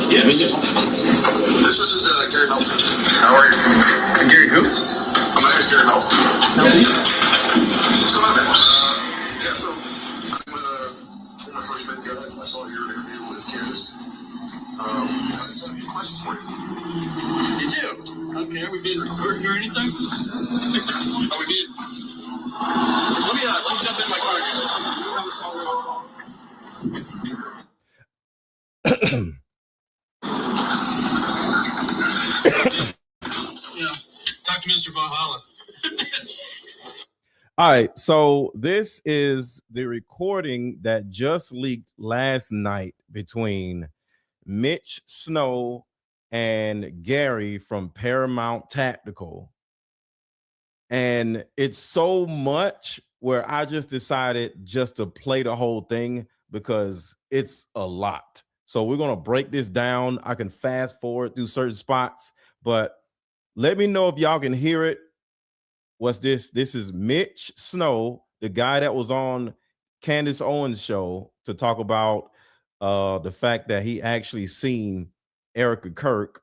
Yeah, who's this? This is Gary Melton. How are you? Gary who? My name is Gary Melton. What's going on, man? Yeah, so I'm former freshman guys. I saw your interview with Candace. I just have a few questions for you. You do? Okay, are we being recorded or anything? Are we being... Let me jump in my car Yeah, talk to Mr. Valhalla. All right, so this is the recording that just leaked last night between Mitch Snow and Gary from Paramount Tactical. And it's so much where I just decided just to play the whole thing because it's a lot. So we're going to break this down. I can fast forward through certain spots, but let me know if y'all can hear it. What's this? This is Mitch Snow, the guy that was on Candace Owens' show to talk about the fact that he actually seen Erika Kirk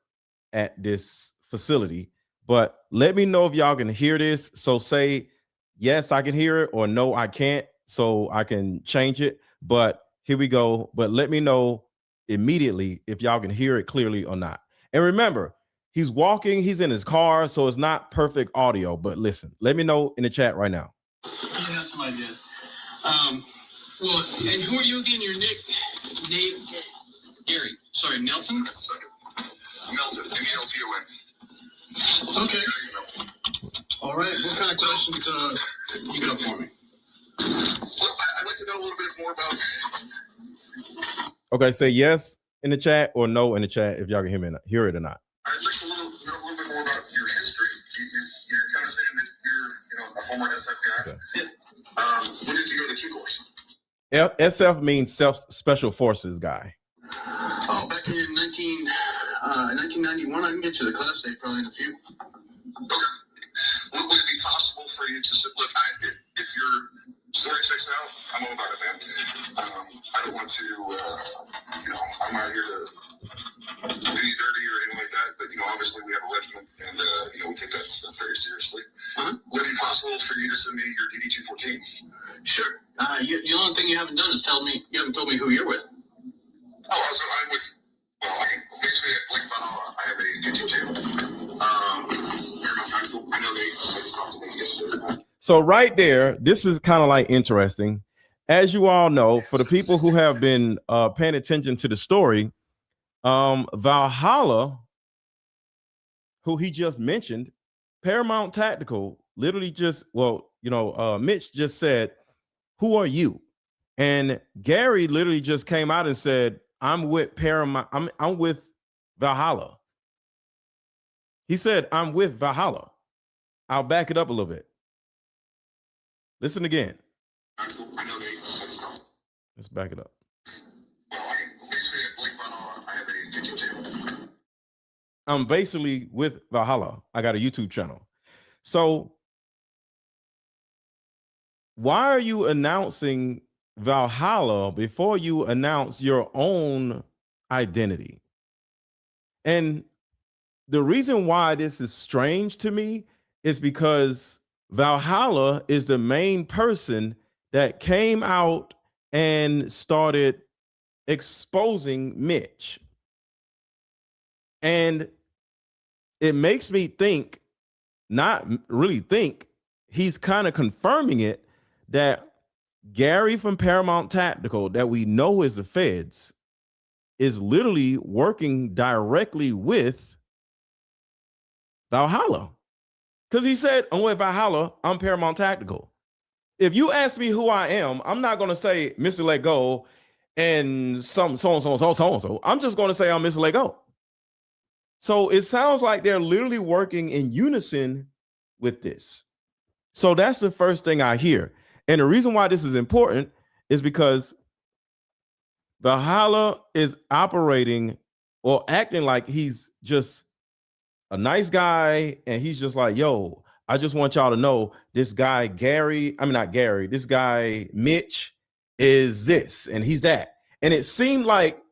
at this facility. But let me know if y'all can hear this. So say, yes, I can hear it, or no, I can't, so I can change it. But here we go. But let me know immediately if y'all can hear it clearly or not. And remember, he's walking, he's in his car, so it's not perfect audio. But listen, let me know in the chat right now. You have some ideas. Well, and who are you again? Your name? Gary. Sorry, Nelson? Melton, M-E-L-T-O-N. Okay. All right. What kind of questions you got for me? Well, I'd like to know a little bit more about... Okay, say yes in the chat or no in the chat if y'all can hear it or not. I'd like to know a little bit more about your history. You're kind of saying that you're, a former SF guy. Okay. When did you go to the Q course? SF means Special Forces guy. Oh, back in 1991. I can get you the class date probably in a few. Okay. Would it be possible for you to look? If your story checks out, I'm all about it, man. I don't want to, I'm not here to do you dirty or anything like that. But obviously we have a regiment, and we take that stuff very seriously. Would it be possible for you to send me your DD-214? Sure. The only thing you haven't done is you haven't told me who you're with. Oh, so I'm with. Well, basically, like I have a YouTube channel. I know they just talked to me yesterday. So right there, this is kind of like interesting. As you all know, for the people who have been paying attention to the story, Valhalla, who he just mentioned, Paramount Tactical, literally just, Mitch just said, "Who are you?" And Gary literally just came out and said, "I'm with Paramount. I'm with Valhalla." He said, "I'm with Valhalla." I'll back it up a little bit. Listen again. Let's back it up. I'm basically with Valhalla. I got a YouTube channel. So why are you announcing Valhalla before you announce your own identity? And the reason why this is strange to me is because Valhalla is the main person that came out and started exposing Mitch. And it makes me think, not really think, he's kind of confirming it, that Gary from Paramount Tactical, that we know is the feds, is literally working directly with Valhalla. Because he said, "I'm with Valhalla, I'm Paramount Tactical." If you ask me who I am, I'm not going to say Mr. Let Go and so. I'm just going to say I'm Mr. Let Go. So it sounds like they're literally working in unison with this. So that's the first thing I hear. And the reason why this is important is because Valhalla is operating or acting like he's just a nice guy, and he's just like, "Yo, I just want y'all to know this guy this guy Mitch is this and he's that." And it seemed like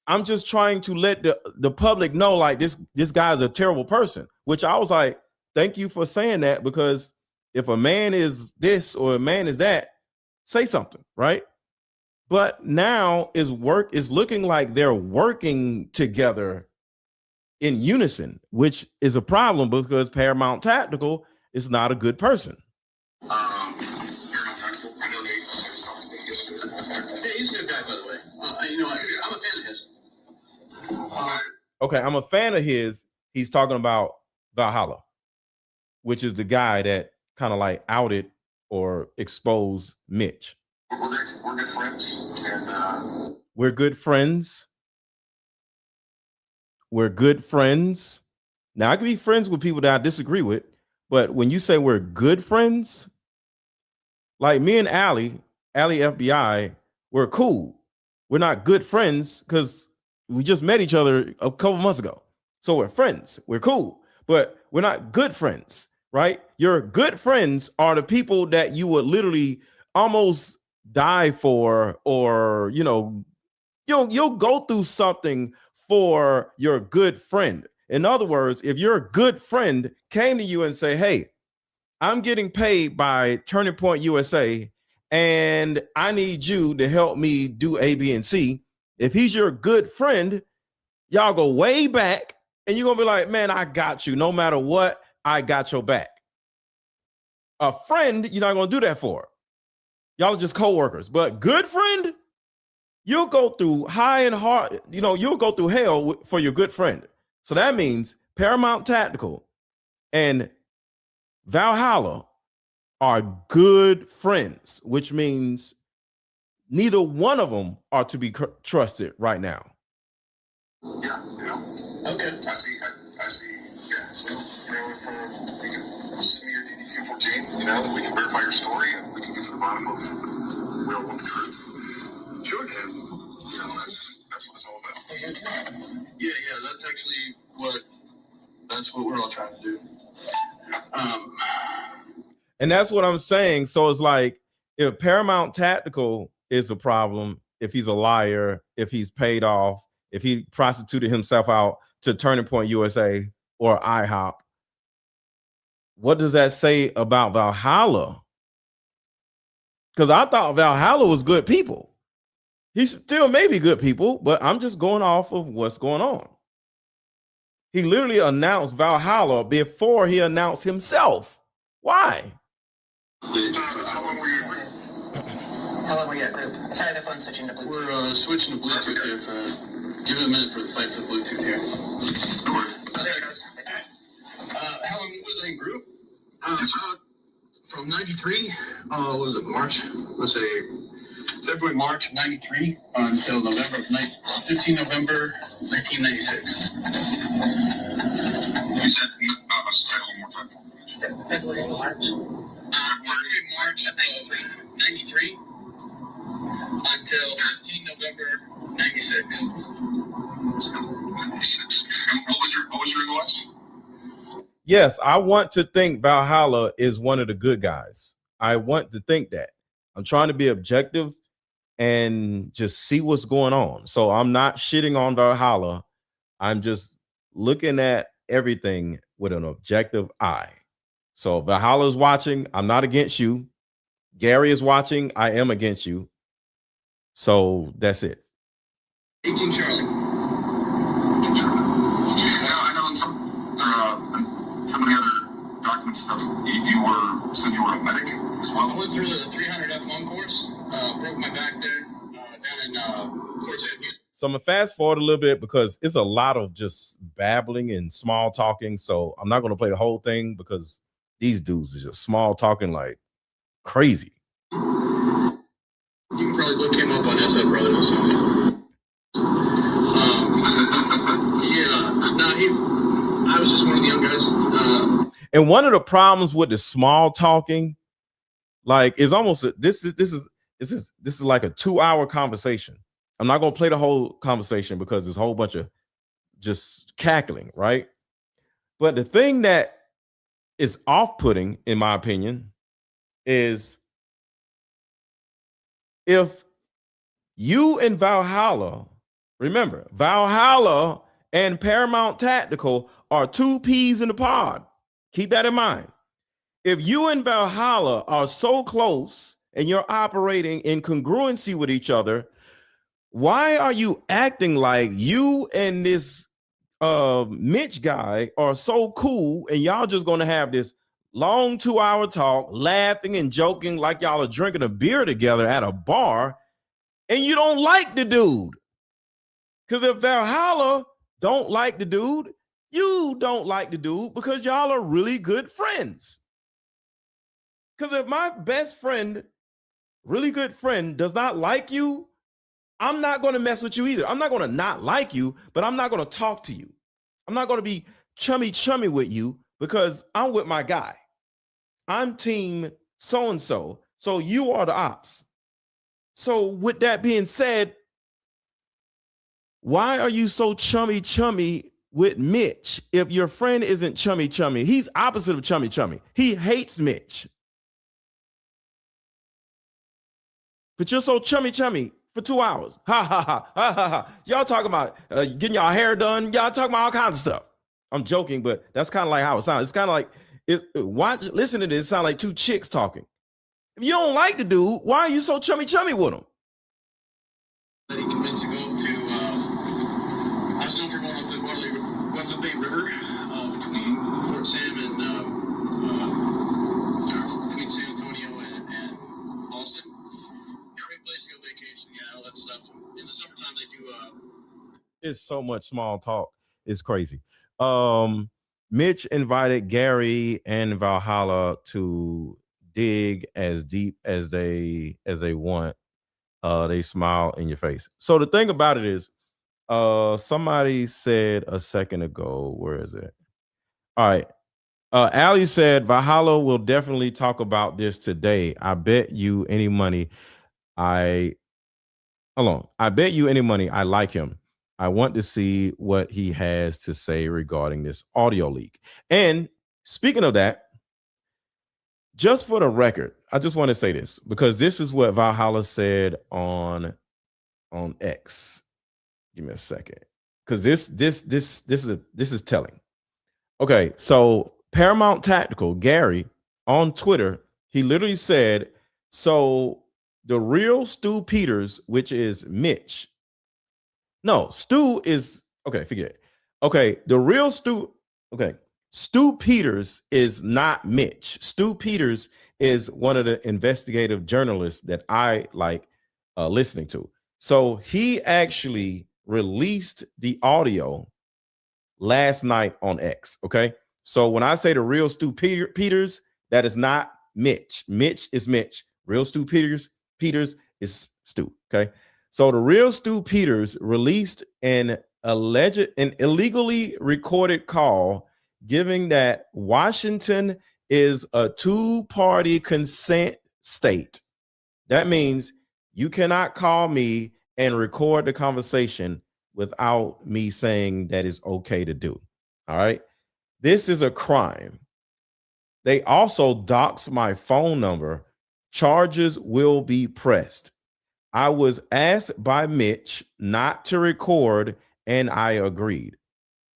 I'm just trying to let the public know, like, this guy's a terrible person, which I was like, thank you for saying that, because if a man is this or a man is that, say something, right? But now is looking like they're working together in unison, which is a problem because Paramount Tactical is not a good person. Paramount Tactical, I know Nate. I just talked to Nate yesterday. Yeah, he's a good guy, by the way. I'm a fan of his. Okay, I'm a fan of his. He's talking about Valhalla, which is the guy that kind of like outed or exposed Mitch. We're good friends, and we're good friends. We're good friends. Now, I can be friends with people that I disagree with, but when you say we're good friends, like me and Allie FBI, we're cool. We're not good friends because we just met each other a couple months ago. So we're friends. We're cool, but we're not good friends, right? Your good friends are the people that you would literally almost die for, or you'll go through something for your good friend. In other words, if your good friend came to you and say, hey, I'm getting paid by Turning Point USA and I need you to help me do A, B, and C. If he's your good friend, y'all go way back and you're gonna be like, man, I got you. No matter what, I got your back. A friend, you're not gonna do that for. Y'all are just co-workers. But good friend, you'll go through high and hard, you'll go through hell for your good friend. So that means Paramount Tactical and Valhalla are good friends, which means neither one of them are to be trusted right now. Yeah. Okay. I see. Yeah. So, if we can send me your DD-214, we can verify your story and we can get to the bottom of we all want the truth. Sure. And that's what it's all about. Yeah. That's actually that's what we're all trying to do. And that's what I'm saying. So it's like, if Paramount Tactical is a problem, if he's a liar, if he's paid off, if he prostituted himself out to Turning Point USA or IHOP, what does that say about Valhalla? Because I thought Valhalla was good people. He still may be good people, but I'm just going off of what's going on. He literally announced Valhalla before he announced himself. Why? How long were you at group? How long were you at group? Sorry, the phone's switching to Bluetooth. We're switching to Bluetooth here. Give it a minute for the fight for the Bluetooth here. No worries. There it goes. How long was I in group? From 93, what was it, March? Let's say February, March of 93 until 15 November 1996. You said, say it one more time. February, March. February, March of 93 until 15 November 96. What was your advice? Yes, I want to think Valhalla is one of the good guys. I want to think that. I'm trying to be objective and just see what's going on. So I'm not shitting on Valhalla. I'm just looking at everything with an objective eye. So Valhalla is watching. I'm not against you. Gary is watching. I am against you. So that's it. 18 Charlie. I know in some of the other documents stuff, you said you were a medic as well. I went through the 300 F1 course. Broke my back there down in Port St. Hugh. So I'm gonna fast forward a little bit because it's a lot of just babbling and small talking. So I'm not gonna play the whole thing because these dudes are just small talking like crazy. You can probably look him up on SF Brothers or something. I was just one of the young guys. And one of the problems with the small talking, like, is almost this is like a 2-hour conversation. I'm not gonna play the whole conversation because there's a whole bunch of just cackling, right? But the thing that is off-putting, in my opinion, is if you and Valhalla Remember, Valhalla and Paramount Tactical are two peas in the pod. Keep that in mind. If you and Valhalla are so close and you're operating in congruency with each other, why are you acting like you and this Mitch guy are so cool and y'all just gonna have this long 2-hour talk, laughing and joking like y'all are drinking a beer together at a bar, and you don't like the dude? Because if Valhalla don't like the dude, you don't like the dude because y'all are really good friends. Because if my best friend, really good friend, does not like you, I'm not going to mess with you either. I'm not going to not like you, but I'm not going to talk to you. I'm not going to be chummy with you because I'm with my guy. I'm team so-and-so. So you are the ops. So with that being said, why are you so chummy with Mitch if your friend isn't chummy? He's opposite of chummy. He hates Mitch. But you're so chummy for 2 hours. Ha. Y'all talking about getting y'all hair done. Y'all talking about all kinds of stuff. I'm joking, but that's kind of like how it sounds. It's kind of like, listen to this. It sounds like two chicks talking. If you don't like the dude, why are you so chummy with him? That he convinced to go to, I was known for going up the Guadalupe River between Fort Sam and between San Antonio and Austin. Great place to go vacation, all that stuff. In the summertime, they do. It's so much small talk. It's crazy. Mitch invited Gary and Valhalla to dig as deep as they want. They smile in your face. So the thing about it is, somebody said a second ago, where is it? All right. Ali said Valhalla will definitely talk about this today. I bet you any money I bet you any money I like him. I want to see what he has to say regarding this audio leak. And speaking of that, just for the record, I just want to say this because this is what Valhalla said on X. Give me a second, because this is telling. Okay, so Paramount Tactical Gary on Twitter, he literally said, so the real Stu Peters, which is Mitch. No, Stu is okay. Forget it. Okay, the real Stu. Okay, Stu Peters is not Mitch. Stu Peters is one of the investigative journalists that I like listening to. So he actually released the audio last night on X. Okay, so when I say the real Stu Peters, that is not Mitch. Mitch is Mitch. Real Stu Peters is Stu. Okay, so the real Stu Peters released an illegally recorded call, giving that Washington is a two-party consent state. That means you cannot call me and record the conversation without me saying that it's okay to do. All right. This is a crime. They also doxed my phone number. Charges will be pressed. I was asked by Mitch not to record, and I agreed.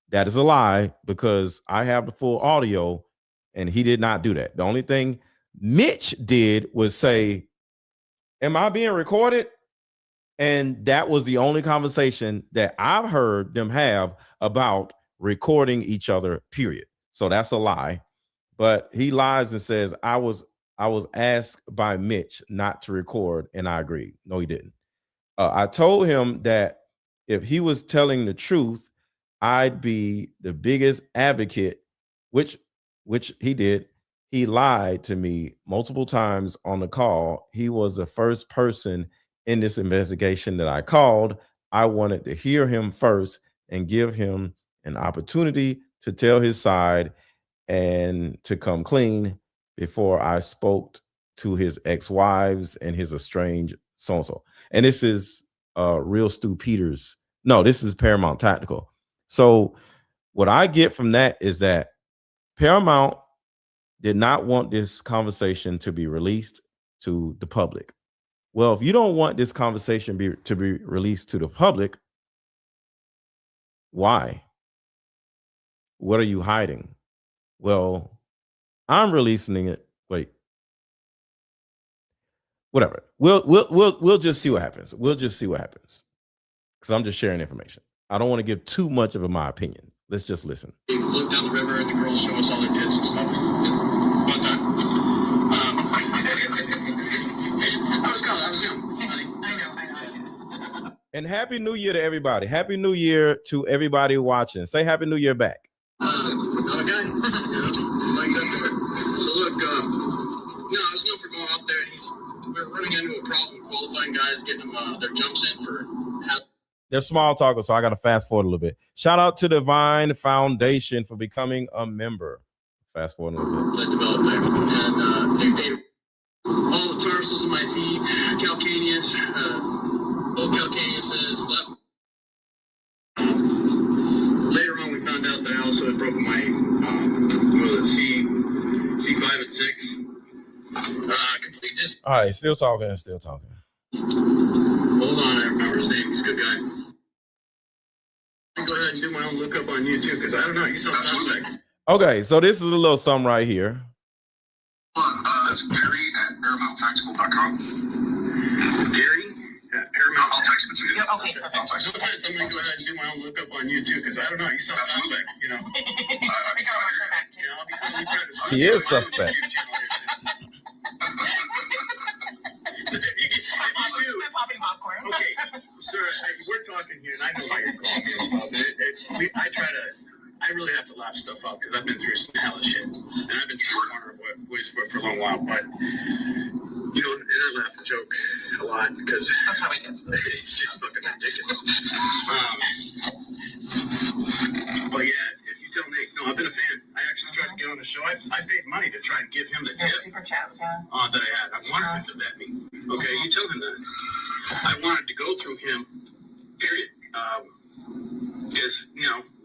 That is a lie because I have the full audio, and he did not do that. The only thing Mitch did was say, am I being recorded? And that was the only conversation that I've heard them have about recording each other, period. So that's a lie. But he lies and says, I was asked by Mitch not to record, and I agreed. No, he didn't. I told him that if he was telling the truth, I'd be the biggest advocate, which he did. He lied to me multiple times on the call. He was the first person in this investigation that I called. I wanted to hear him first and give him an opportunity to tell his side and to come clean before I spoke to his ex-wives and his estranged so-and-so. And this is real Stu Peters. No, this is Paramount Tactical. So what I get from that is that Paramount did not want this conversation to be released to the public. Well, if you don't want this conversation to be released to the public, Why? What are you hiding? Well, I'm releasing it. Wait. Whatever. We'll just see what happens. We'll just see what happens. Because I'm just sharing information. I don't want to give too much of my opinion. Let's just listen. They float down the river and the girls show us all their tits and stuff. It's fun time. I was young. I know. And Happy New Year to everybody. Happy New Year to everybody watching. Say Happy New Year back. Okay. Like that there. So look, I was known for going up there, and we're running into a problem qualifying guys, getting them their jumps in for They're small talkers, so I got to fast forward a little bit. Shout out to Divine Foundation for becoming a member. Fast forward a little bit. that developed there. And they all the tarsals of my feet, calcaneus, both calcaneuses left. Later on, we found out that I also had broken my C5 and 6. Complete just. All right, still talking. Hold on, I remember his name. He's a good guy. Go ahead and do my own lookup on YouTube because I don't know. You sound suspect. Okay, so this is a little something right here. That's Gary at ParamountTactical.com. Gary at Paramount. I'll text it to you. Yeah, okay, perfect. I'll text it. So I'm going to go ahead and do my own lookup on YouTube because I don't know. You sound suspect, you know. We got our turn back too. I'll be trying to He is suspect. We're popping popcorn. Okay, sir, we're talking here, and I know why you're calling me and stuff. I really have to laugh stuff up because I've been through some hell of shit, and I've been through corner voice for a long while. But and I laugh and joke a lot because That's how we did. it's just fucking ridiculous. But yeah, if you tell Nate, no, I've been a fan. I actually tried to get on the show. I paid money to try and give him the Yeah, tip super chats, yeah. that I had. I wanted him to vet me. Okay, you tell him that. I wanted to go through him. Period. Because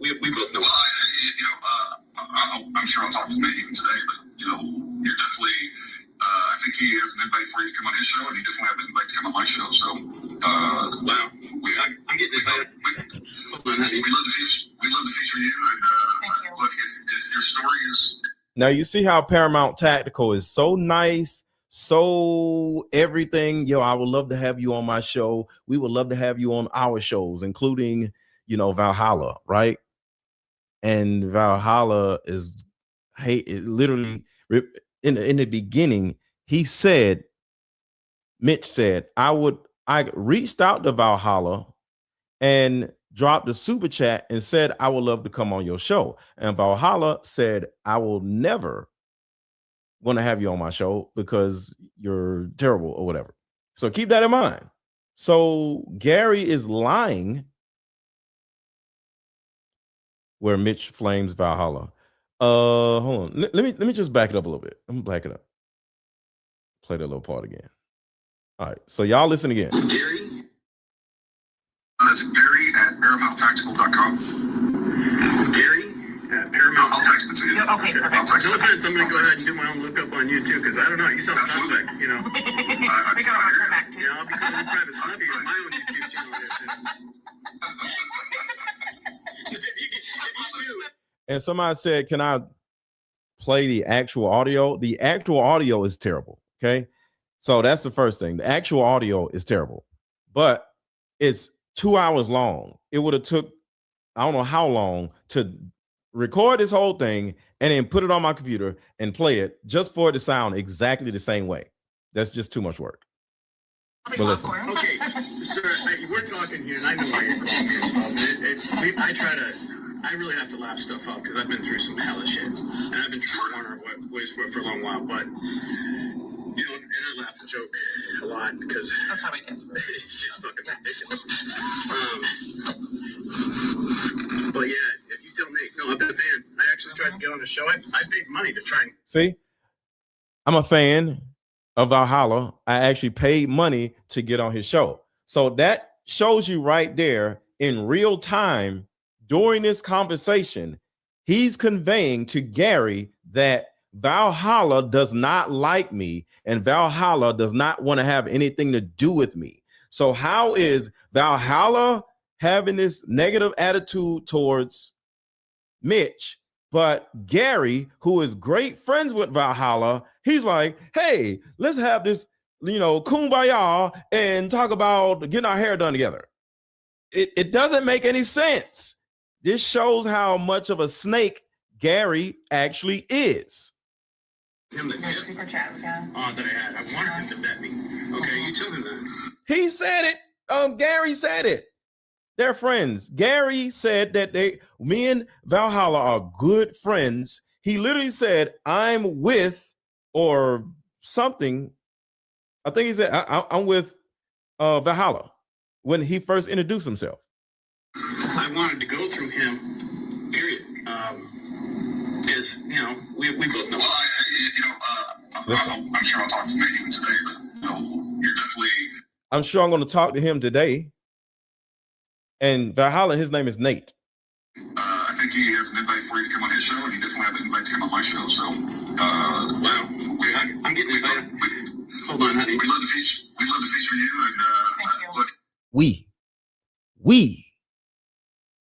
we both know. Well, I'm sure I'll talk to Nate even today, but you're definitely. I think he has an invite for you to come on his show, and he definitely have an invite to come on my show. So, Wow, I'm getting invited. Hold on, honey. we love to feature you, and Thank you. look, if your story is. Now you see how Paramount Tactical is so nice, so everything. Yo, I would love to have you on my show. We would love to have you on our shows, including Valhalla, right? And Valhalla is literally in the beginning. Mitch said, I reached out to Valhalla and dropped a super chat and said, I would love to come on your show. And Valhalla said, I will never want to have you on my show because you're terrible or whatever. So keep that in mind. So Gary is lying where Mitch flames Valhalla. Hold on. Let me just back it up a little bit. I'm gonna back it up. Play that little part again. All right. So y'all listen again. Gary? That's Gary at ParamountTactical.com. Gary at Paramount. I'll text it to you. Yeah, okay, perfect. I'll text No it. offense, I'm going to go ahead and do my own lookup on YouTube because I don't know. You sound suspect, We got our turn back too. I'll be calling private snuffy on my own YouTube channel. And somebody said, can I play the actual audio? The actual audio is terrible. Okay. So that's the first thing. The actual audio is terrible, but it's 2 hours long. It would have took, I don't know how long to record this whole thing and then put it on my computer and play it just for it to sound exactly the same way. That's just too much work. But listen. Okay, sir, we're talking here, and I know why you're calling me and stuff. I really have to laugh stuff up because I've been through some hell of shit, and I've been through corner voice for a long while. But and I laugh and joke a lot because That's how we did. it's just fucking ridiculous. But yeah, if you tell Nate, no, I've been a fan. I actually tried to get on the show. I paid money to try and. See, I'm a fan of Valhalla. I actually paid money to get on his show. So that shows you right there in real time during this conversation, he's conveying to Gary that Valhalla does not like me and Valhalla does not want to have anything to do with me. So how is Valhalla having this negative attitude towards Mitch, but Gary, who is great friends with Valhalla, he's like, hey, let's have this, kumbaya and talk about getting our hair done together. It doesn't make any sense. This shows how much of a snake Gary actually is. Him the tip. Super chats, yeah. Oh, that I had. I wanted him to bet me. Okay, you tell him that. He said it. Gary said it. They're friends. Gary said that me and Valhalla are good friends. He literally said, I'm with, or something. I think he said, I'm with Valhalla when he first introduced himself. I wanted to go through him, period. Because, we both know. Well, I'm sure I'll talk to Nate today, but you're definitely. I'm sure I'm going to talk to him today. And Valhalla, his name is Nate. I think he has an invite for you to come on his show, and he definitely have an invite to come on my show. So, wow, I'm getting invited. Hold on, honey. We'd love to feature you, and look. We,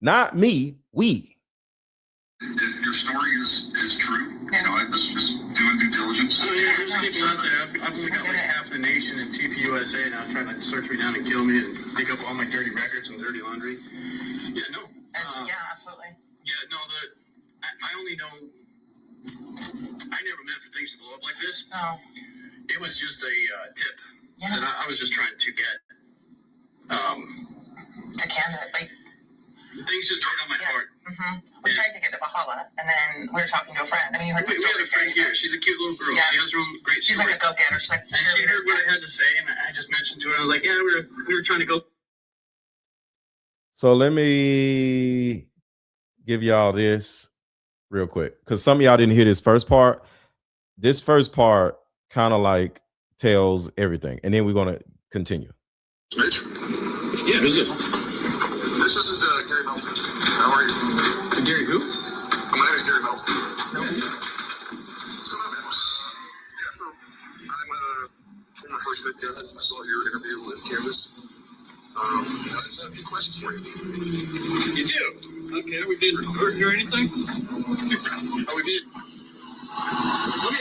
not me. We. If your story is true, it's just doing due diligence. Oh yeah, there's people out there. I've only got like half the nation in TPUSA now trying to search me down and kill me and pick up all my dirty records and dirty laundry. Yeah, no. Yeah, absolutely. Yeah, no. I only know. I never meant for things to blow up like this. No. It was just a tip Yeah. that I was just trying to get. To Candace, like. Things just turned on my heart. Mm-hmm. We tried to get to Valhalla, and then we were talking to a friend. I mean, you heard the We had story. a friend here. She's a cute little girl. Yeah. She has her own great She's story. like a go-getter. She's like, and she heard what I had to say, and I just mentioned to her. I was like, "Yeah, we were trying to go." So let me give y'all this real quick, because some of y'all didn't hear this first part. This first part kind of like tells everything, and then we're gonna continue. Mitch? Yeah, who's this? This is Gary Melton. How are you? Gary who? My name is Gary Melton. No. What's going on, man? Yeah, so I'm former First Fit Candace. I saw your interview with Candace. I just have a few questions for you. You do? Okay, we didn't record or anything? Oh, we did. Let me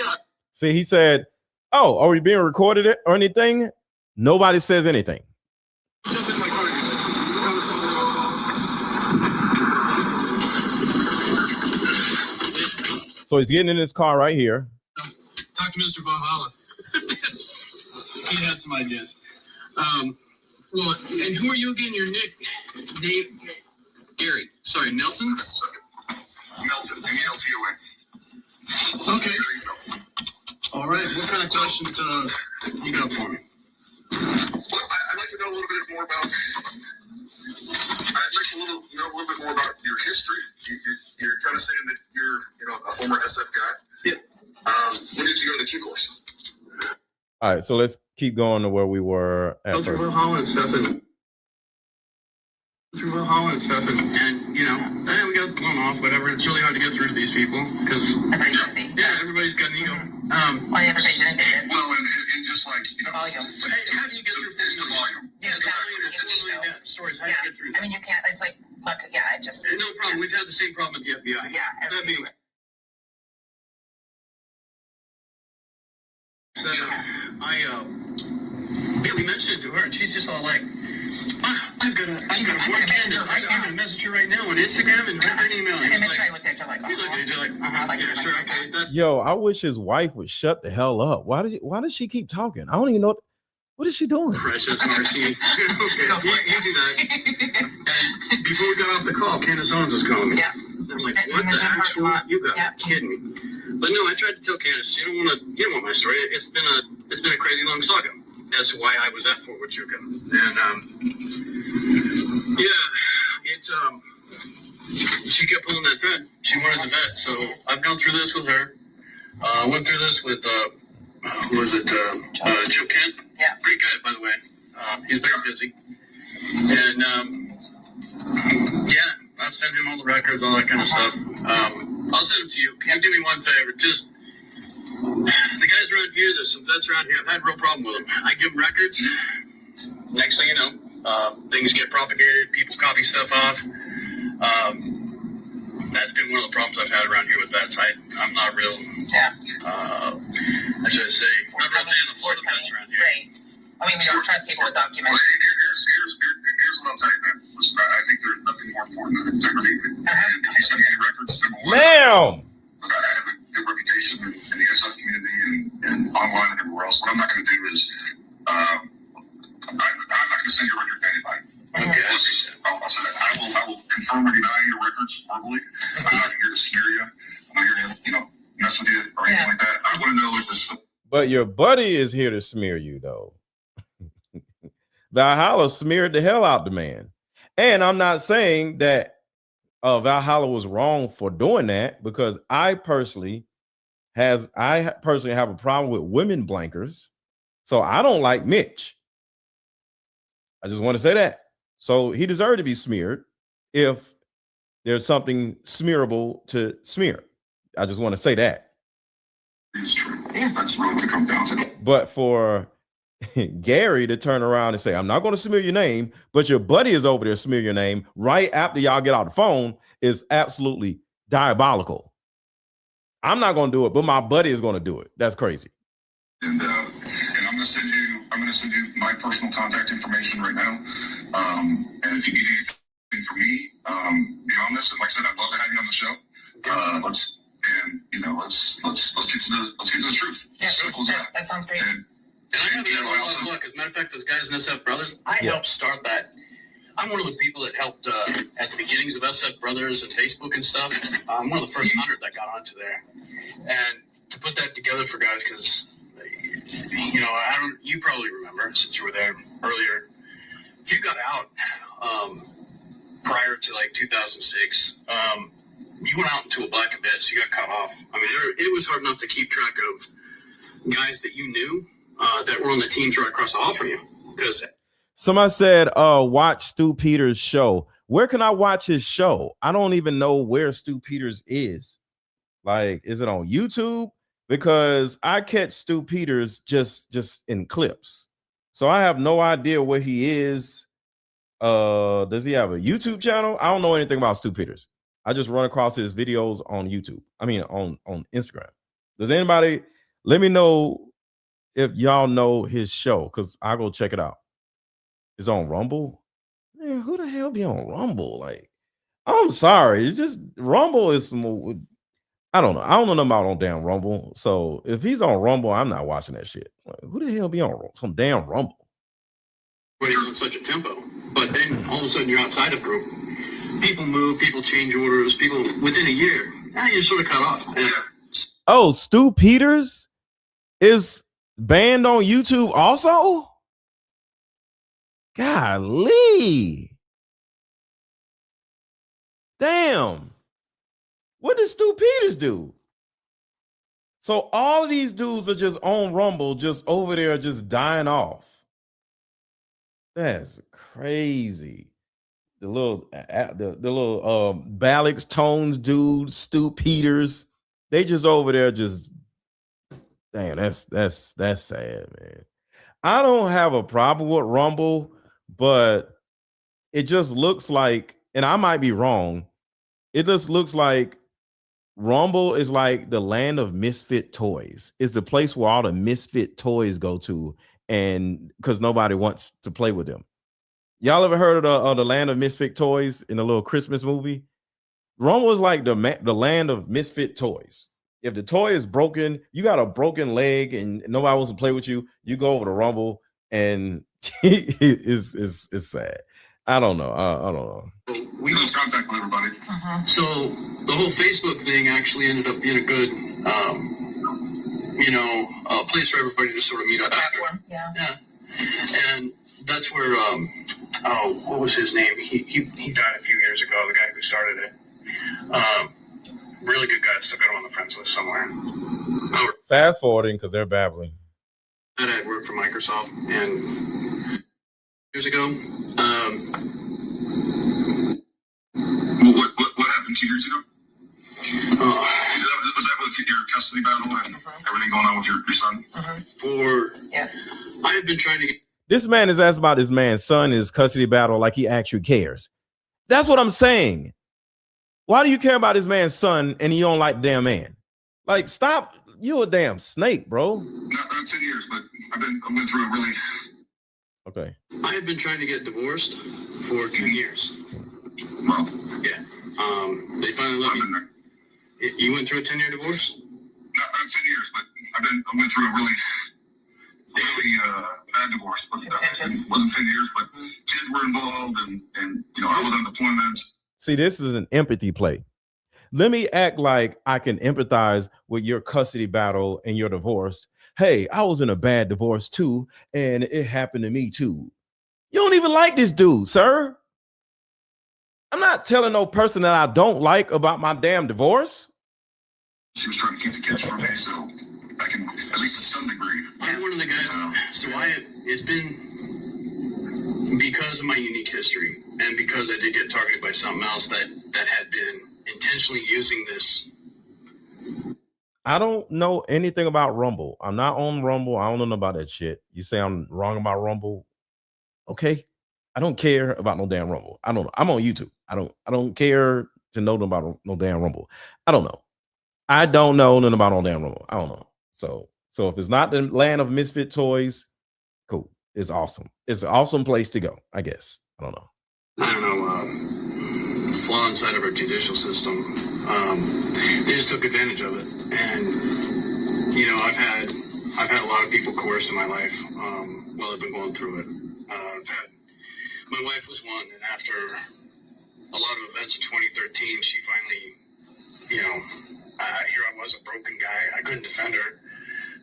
See, he said, "Oh, are we being recorded or anything?" Nobody says anything. jump in my car. So he's getting in his car right here. Talk to Mr. Valhalla. He had some ideas. Well, and who are you again? Your name? Gary. Sorry, Nelson? Melton. M-E-L-T-O-N. Okay. All right. What kind of questions you got for me? Well, I'd like to know a little bit more about. I'd like to know a little bit more about your history. You're kind of saying that you're, a former SF guy. Yeah. When did you go to the Q course? All right, so let's keep going to where we were at Go through first. Valhalla and stuff, and we got blown off. Whatever. It's really hard to get through to these people because everybody's got an ego. Well, you ever say didn't Well, and just like volume. Hey, how do you get through it's the volume. Yeah, stories. How do you get through I mean, you can't. It's like, look, yeah, I just. No problem. We've had the same problem at the FBI. Yeah, That being so, we mentioned it to her, and she's just all like, "I've got to work Candace. I'm going to message her right now on Instagram and write her an email." And then I looked at her like, You look at it, you're like, yeah, sure, okay. Yo, I wish his wife would shut the hell up. Why does she keep talking? I don't even know. What is she doing? Precious Marcy. Okay, you do that. And before we got off the call, Candace Owens was calling me. Yeah. I'm like, what the actual? You got kidding me? But no, I tried to tell Candace, you don't want my story. It's been a crazy long saga. That's why I was at Fort Huachuca. And she kept pulling that thread. She wanted the vet, so I've gone through this with her. Went through this with who was it? Joe Kent. Yeah. Great guy, by the way. He's very busy. And I've sent him all the records, all that kind of stuff. I'll send them to you. Can you do me one favor? Just the guys around here, there's some vets around here. I've had a real problem with them. I give them records. Next thing you know, things get propagated, people copy stuff off. That's been one of the problems I've had around here with that site. I'm not real. Yeah. I should say, not real fan of Florida pets around here. Right. I mean, we don't trust people with documents. Well, here's what I'll tell you, man. Listen, I think there's nothing more important than integrity. And if you send me any records, number one, Ma'am. I have a good reputation in the SF community and online and everywhere else. What I'm not going to do is, I'm not going to send your record to anybody. Okay. I'll say that. I will confirm or deny your records verbally. I'm not here to smear you. I'm not here to, mess with you or anything like that. I want to know if this. But your buddy is here to smear you, though. Valhalla smeared the hell out the man. And I'm not saying that Valhalla was wrong for doing that, because I personally have a problem with women blankers. So I don't like Mitch. I just want to say that. So he deserved to be smeared if there's something smearable to smear. I just want to say that. It's true. Yeah. That's really what it comes down to. But for Gary to turn around and say, I'm not going to smear your name, but your buddy is over there smear your name right after y'all get out the phone is absolutely diabolical. I'm not going to do it, but my buddy is going to do it. That's crazy. And I'm going to send you my personal contact information right now. And if you need anything from me beyond this, and like I said, I'd love to have you on the show. Let's get to the truth. Yeah, Simple as that. That sounds great. And I haven't had a lot of luck. As a matter of fact, those guys in SF Brothers, I helped start that. I'm one of those people that helped at the beginnings of SF Brothers and Facebook and stuff. I'm one of the first 100 that got onto there. And to put that together for guys, because, you probably remember, since you were there earlier, if you got out prior to like 2006, you went out into a black abyss. You got cut off. I mean, it was hard enough to keep track of guys that you knew that were on the teams right across the hall from you. Because somebody said, watch Stu Peters' show. Where can I watch his show? I don't even know where Stu Peters is. Like, is it on YouTube? Because I catch Stu Peters just in clips. So I have no idea where he is. Does he have a YouTube channel? I don't know anything about Stu Peters. I just run across his videos on YouTube. I mean, on Instagram. Does anybody let me know if y'all know his show? Because I'll go check it out. It's on Rumble. Man, who the hell be on Rumble? Like, I'm sorry. It's just Rumble is some. I don't know. I don't know nothing about on damn Rumble. So if he's on Rumble, I'm not watching that shit. Like, who the hell be on some damn Rumble? Well, you're on such a tempo, but then all of a sudden you're outside of group. People move, people change orders, people within a year. You're sort of cut off. Yeah. Oh, Stu Peters is banned on YouTube also? Golly. Damn. What did Stu Peters do? So all of these dudes are just on Rumble, just over there, just dying off. That's crazy. The little Balix Tones dude, Stu Peters, they just over there just damn, that's sad, man. I don't have a problem with Rumble, but it just looks like, and I might be wrong, it just looks like Rumble is like the land of misfit toys. It's the place where all the misfit toys go to, and because nobody wants to play with them. Y'all ever heard of the land of misfit toys in a little Christmas movie? Rumble is like the land of misfit toys. If the toy is broken, you got a broken leg and nobody wants to play with you, you go over to Rumble, and it's sad. I don't know. I don't know. We lose contact with everybody. So the whole Facebook thing actually ended up being a good, place for everybody to sort of meet up after. Yeah. And that's where, what was his name? He died a few years ago, the guy who started it. Really good guy. Still got him on the friends list somewhere. Fast forwarding because they're babbling. I worked for Microsoft, and years ago. What happened 2 years ago? Was that with your custody battle and everything going on with your son? I have been trying to get. This man is asked about his man's son, his custody battle, like he actually cares. That's what I'm saying. Why do you care about his man's son and you don't like the damn man? Like, stop. You a damn snake, bro. Not 10 years, but I went through a really. Okay. I have been trying to get divorced for 2 years. Well, Yeah. They finally let me. You went through a 10-year divorce? Not 10 years, but I went through a really bad divorce. But it wasn't 10 years, but kids were involved, and I was on deployments. See, this is an empathy play. Let me act like I can empathize with your custody battle and your divorce. Hey, I was in a bad divorce too, and it happened to me too. You don't even like this dude, sir. I'm not telling no person that I don't like about my damn divorce. She was trying to keep the kids from me, so I can, at least to some degree. I'm one of the guys. So it's been because of my unique history and because I did get targeted by something else that had been intentionally using this. I don't know anything about Rumble. I'm not on Rumble. I don't know about that shit. You say I'm wrong about Rumble. Okay. I don't care about no damn Rumble. I don't know. I'm on YouTube. I don't care to know about no damn Rumble. I don't know. I don't know nothing about no damn Rumble. I don't know. So if it's not the land of misfit toys, cool. It's awesome. It's an awesome place to go, I guess. I don't know. Flaw inside of our judicial system. They just took advantage of it. And I've had a lot of people coerced in my life while I've been going through it. My wife was one, and after a lot of events in 2013, she finally, here I was, a broken guy. I couldn't defend her.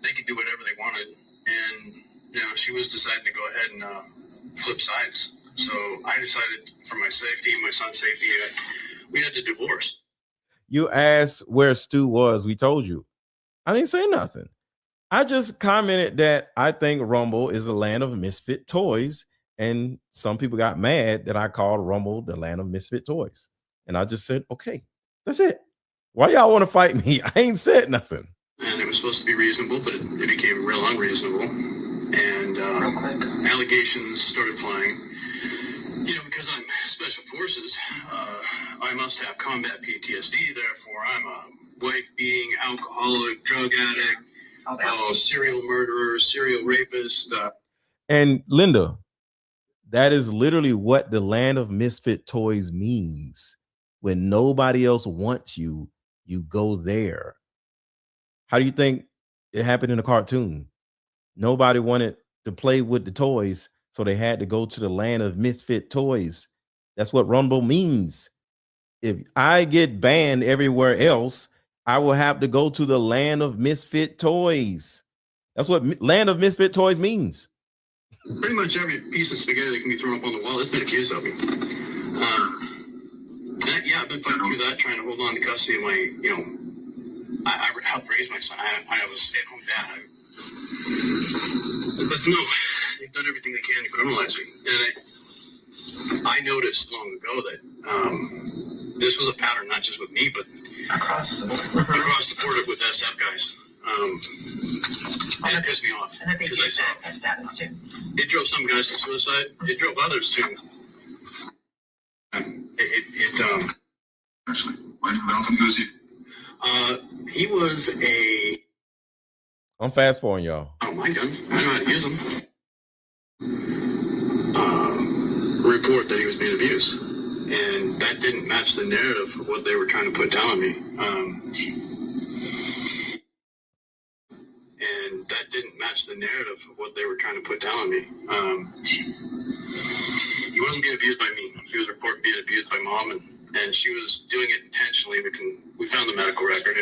They could do whatever they wanted, and she was deciding to go ahead and flip sides. So I decided, for my safety and my son's safety, we had to divorce. You asked where Stu was. We told you. I didn't say nothing. I just commented that I think Rumble is the land of misfit toys. And some people got mad that I called Rumble the land of misfit toys. And I just said, okay, that's it. Why y'all want to fight me? I ain't said nothing. And it was supposed to be reasonable, but it became real unreasonable. And allegations started flying. Because I'm special forces, I must have combat PTSD. Therefore, I'm a wife-beating, alcoholic, drug addict, serial murderer, serial rapist. And Linda, that is literally what the land of misfit toys means. When nobody else wants you, you go there. How do you think it happened in a cartoon? Nobody wanted to play with the toys, so they had to go to the land of misfit toys. That's what Rumble means. If I get banned everywhere else, I will have to go to the land of misfit toys. That's what land of misfit toys means. Pretty much every piece of spaghetti that can be thrown up on the wall has been accused of me. I've been fighting through that, trying to hold on to custody of my, I helped raise my son. I was a stay-at-home dad. But no, they've done everything they can to criminalize me. And I noticed long ago that this was a pattern, not just with me, but across the board with SF guys. And it pissed me off. And that they use SF status too. It drove some guys to suicide. It drove others to. Actually, who is he? He was a. I'm fast forwarding y'all. Oh my gun! I know how to use them. Report that he was being abused, and that didn't match the narrative of what they were trying to put down on me. And that didn't match the narrative of what they were trying to put down on me. He wasn't being abused by me. He was reported being abused by mom, and she was doing it intentionally. We found the medical record.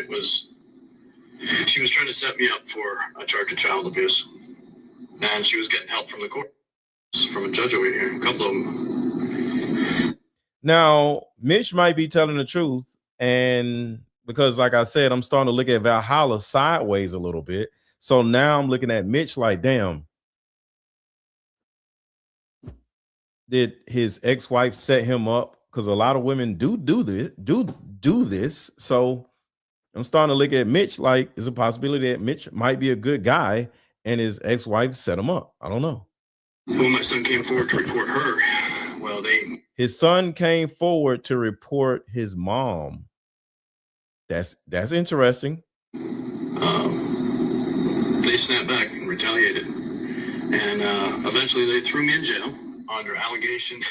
She was trying to set me up for a charge of child abuse, and she was getting help from the court, from a judge over here, a couple of them. Now, Mitch might be telling the truth, and because, like I said, I'm starting to look at Valhalla sideways a little bit. So now I'm looking at Mitch like, damn, did his ex-wife set him up? Because a lot of women do this. So I'm starting to look at Mitch like there's a possibility that Mitch might be a good guy and his ex-wife set him up. I don't know. When my son came forward to report her, well, his son came forward to report his mom. That's interesting. They snapped back and retaliated, and eventually they threw me in jail under allegation.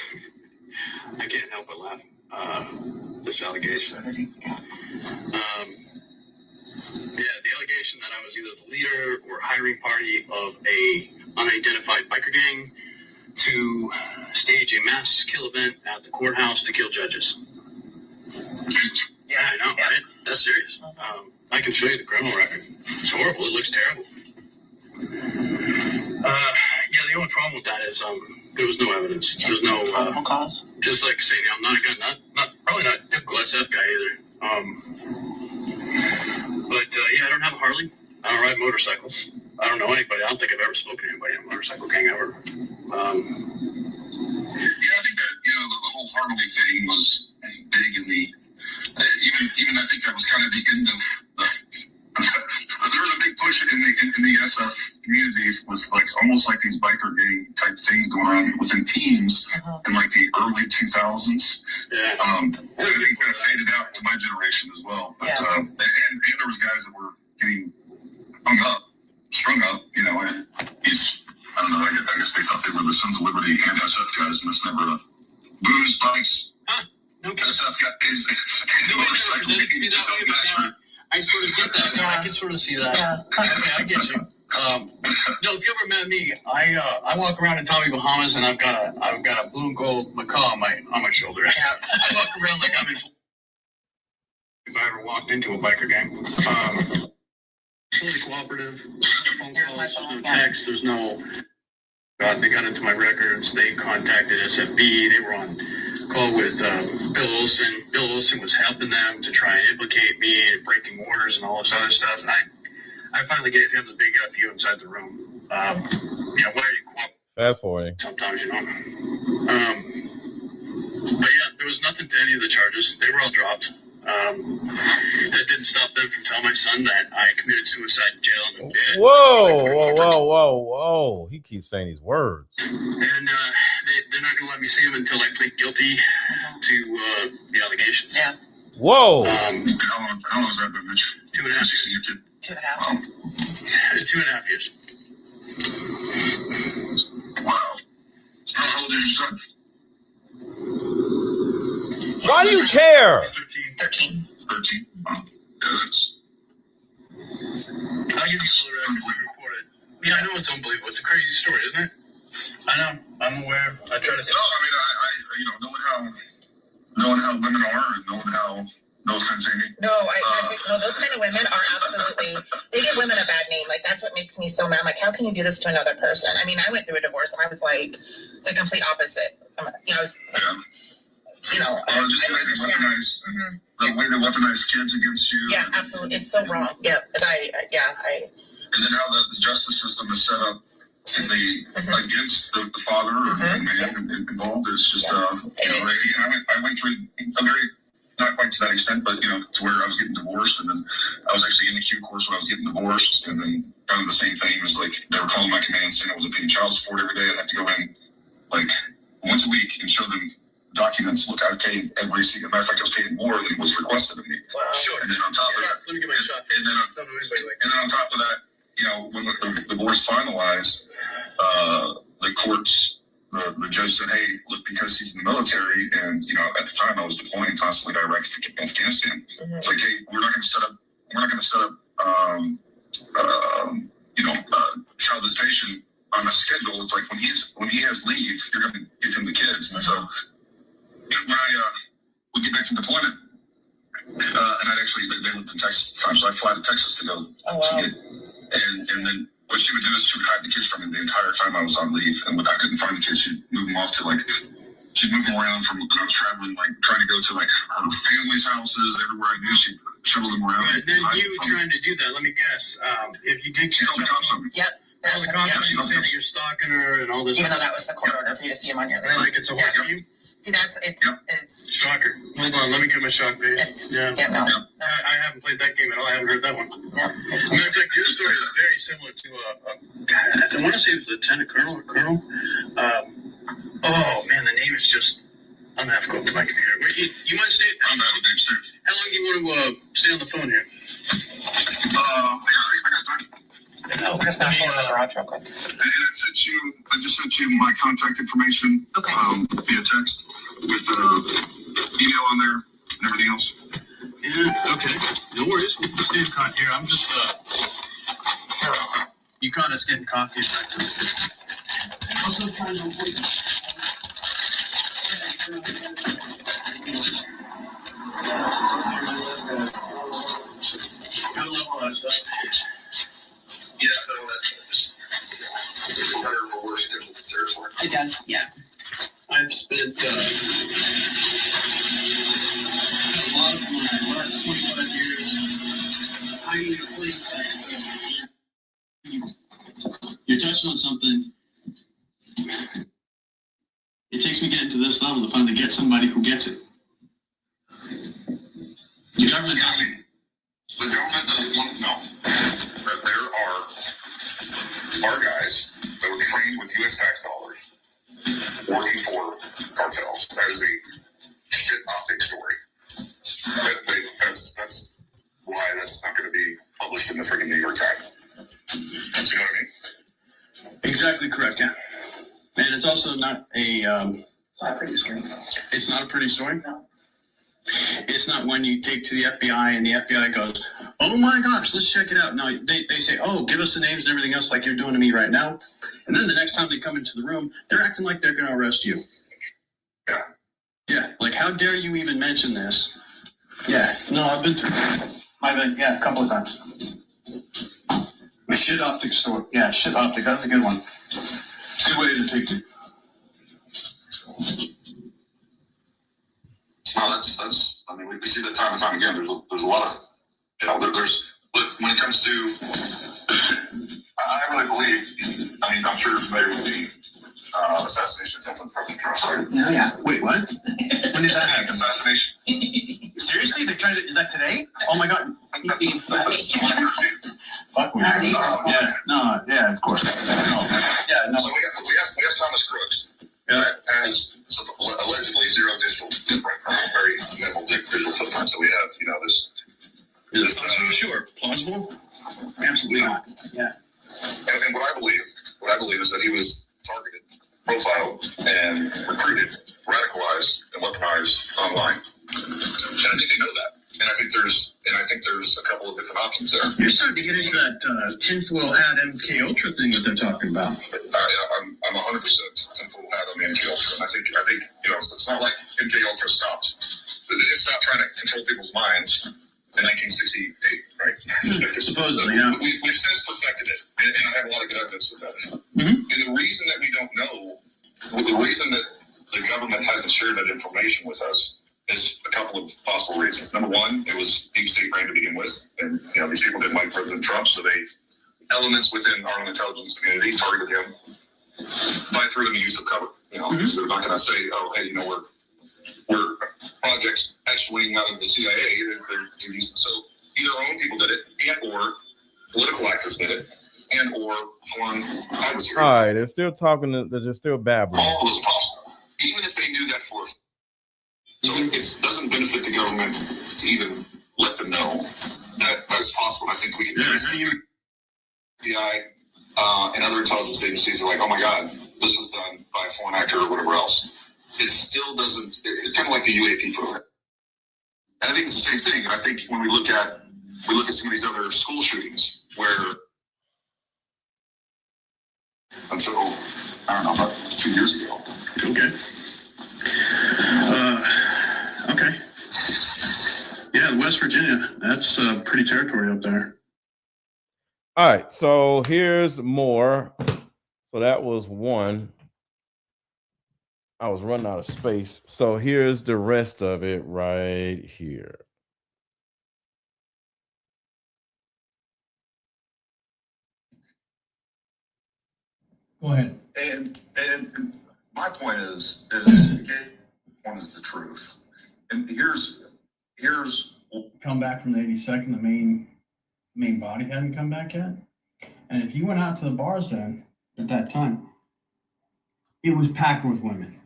I can't help but laugh. This allegation. The allegation that I was either the leader or hiring party of a unidentified biker gang to stage a mass kill event at the courthouse to kill judges. Yeah, I know, right? That's serious. I can show you the criminal record. It's horrible. It looks terrible. The only problem with that is there was no evidence. There was no probable cause. Just like saying, I'm not a gun, probably not a typical SF guy either. I don't have a Harley. I don't ride motorcycles. I don't know anybody. I don't think I've ever spoken to anybody in a motorcycle gang ever. I think that the whole Harpole thing was big in the even I think that was kind of the end of there was a big push in the SF community with like almost like these biker gang type things going on within teams in like the early 2000s. Yeah. I think it kind of faded out to my generation as well. But and there was guys that were getting strung up, and he's I don't know, I guess they thought they were the Sons of Liberty and SF guys, and it's never booze, bikes. Okay. SF guys. I sort of get that. I can sort of see that. Yeah. Okay, I get you. If you ever met me, I walk around in Tommy Bahamas and I've got a blue and gold macaw on my shoulder. I walk around like I'm in. If I ever walked into a biker gang, totally cooperative. No phone calls, there's no text, there's no. They got into my records. They contacted SFB. They were on call with Bill Olson. Bill Olson was helping them to try and implicate me in breaking orders and all this other stuff. And I finally gave him the big FU inside the room. Why are you fast forwarding? Sometimes, there was nothing to any of the charges. They were all dropped. That didn't stop them from telling my son that I committed suicide in jail and I'm dead. Whoa. He keeps saying these words. And they're not going to let me see him until I plead guilty to the allegations. Yeah. Whoa. How long has that been, Mitch? 2.5 years. 2.5. 2.5 years. Wow. How old is your son? Why do you care? 13. Wow. Yeah, that's. I'll give you all the records reported. Yeah, I know it's unbelievable. It's a crazy story, isn't it? I know. I'm aware. I try to. Knowing how women are and knowing how. No offense, Amy. No, those kind of women are absolutely. They give women a bad name. Like that's what makes me so mad. Like, how can you do this to another person? I mean, I went through a divorce and I was like the complete opposite. I was. Yeah. The way they weaponize kids against you. Yeah, absolutely. It's so wrong. Yeah, and And then how the justice system is set up in against the father or the man involved is just I went through a very not quite to that extent, but to where I was getting divorced, and then I was actually in the Q course when I was getting divorced, and then kind of the same thing was like they were calling my command saying I wasn't paying child support every day. I'd have to go in like once a week and show them documents. Look, I've paid every single. Matter of fact, I was paying more than was requested of me. Wow. Sure. And then on top of that, let me get my shot. And then on top of that, when the divorce finalized, the courts. The judge said, "Hey, look, because he's in the military, and at the time I was deploying constantly to Iraq and Afghanistan. It's like, hey, we're not going to set up child visitation on a schedule. It's like when he has leave, you're going to give him the kids. And so when we get back from deployment, and I'd actually they lived in Texas at the time, so I fly to Texas to go to get, and then." What she would do is she would hide the kids from me the entire time I was on leave. And when I couldn't find the kids, she'd move them off to she'd move them around from when I was traveling, trying to go to her family's houses, everywhere I knew, she'd shuttle them around. Yeah, then you trying to do that, let me guess. If you did she called the cops on me. Yep. All the cops on you say that you're stalking her and all this. Even though that was the court order for you to see him on your list. Like it's a horse game? See, it's shocker. Hold on, let me get my shock face. I haven't played that game at all. I haven't heard that one. Yeah. Matter of fact, your story is very similar to I want to say it was Lieutenant Colonel or Colonel. Oh man, the name is just. I'm gonna have to go up to my computer. You might say it. I'm out of names too. How long do you want to stay on the phone here? I got time. No, we're just not going in the garage real quick. And I just sent you my contact information. Okay. Via text with email on there and everything else. Yeah. Okay. No worries. We'll stay in contact here. I'm just you caught us getting coffee. Also trying to avoid Gotta love all that stuff. Yeah, no, that's better or worse different territory. It does, yeah. I've spent a lot of my last 25 years hiding in a place that you're touching on something. It takes me getting to this level to finally get somebody who gets it. The government doesn't. The government doesn't want to know that there are guys that were trained with U.S. tax dollars working for cartels. That is a shit optic story. That's why that's not going to be published in the freaking New York Times. Do you know what I mean? Exactly correct, yeah. And it's also not a It's not a pretty story. it's not a pretty story. No. It's not when you take to the FBI and the FBI goes, oh my gosh, let's check it out. No, they say, oh, give us the names and everything else like you're doing to me right now. And then the next time they come into the room, they're acting like they're going to arrest you. Yeah. Yeah, like how dare you even mention this? Yeah, no, I've been through. Yeah, a couple of times. The shit optic store. Yeah, shit optic. That's a good one. Good way to depict it. No, that's. I mean, we see that time and time again. There's a lot of, there's. Look, when it comes to, I really believe. I mean, I'm sure you're familiar with the assassination attempt on President Trump, right? No, yeah. Wait, what? When did that happen? Assassination. Seriously? They tried to, is that today? Oh my god. He's being funny. Fuck me. Not me. Yeah, no, yeah, of course. No. Yeah, no. So we have Thomas Crooks. Yeah. That has allegedly zero digital footprint, very minimal digital footprint. So we have, this. Sure. Plausible? Absolutely not. Yeah. And what I believe is that he was targeted, profiled, and recruited, radicalized, and weaponized online. And I think they know that. And I think there's a couple of different options there. You're starting to get into that tinfoil hat MK Ultra thing that they're talking about. I'm 100% tinfoil hat on the MK Ultra, and I think it's not like MK Ultra stopped. It stopped trying to control people's minds in 1968, right? Supposedly, yeah. We've since perfected it, and I have a lot of good evidence of that. Mm-hmm. And the reason that we don't know, the reason that the government hasn't shared that information with us is a couple of possible reasons. Number one, it was deep state brain to begin with, and these people didn't like President Trump, so elements within our own intelligence community targeted him by through the use of cover. Mm-hmm. So they're not going to say, oh, hey, we're projects X-wing out of the CIA. They're using, so either our own people did it, and or political actors did it, and or foreign adversaries. All right, they're still talking. They're still babbling. All of those possible, even if they knew that first. So it doesn't benefit the government to even let them know that that's possible. I think we can trace it. FBI and other intelligence agencies are like, oh my God, this was done by a foreign actor or whatever else. It still doesn't. It's kind of like the UAP program. And I think it's the same thing. And I think when we look at some of these other school shootings where until I don't know about 2 years ago. Okay. Okay. Yeah, West Virginia. That's pretty territory up there. All right, so here's more. So that was one. I was running out of space. So here's the rest of it right here. Go ahead. And my point is one is the truth. And here's Come back from the 82nd. The main body hadn't come back yet. And if you went out to the bars then, at that time, it was packed with women.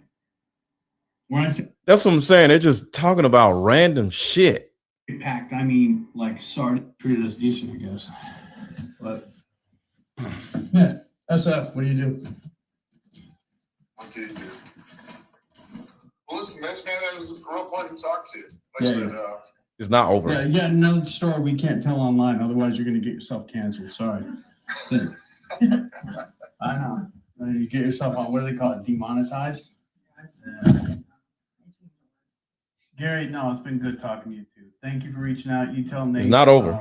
When I say That's what I'm saying. They're just talking about random shit. packed, I mean, like, sorry, treated us decent, I guess. But, yeah, SF, what do you do? What do you do? Well, listen, man, that was a real pleasure to talk to you. Like Yeah, I said, It's not over. Yeah, you got another story we can't tell online, otherwise you're gonna get yourself canceled, sorry. I know. Then you get yourself on, what do they call it, demonetized? Yeah. Gary, no, it's been good talking to you too. Thank you for reaching out. You tell Nate. It's not over.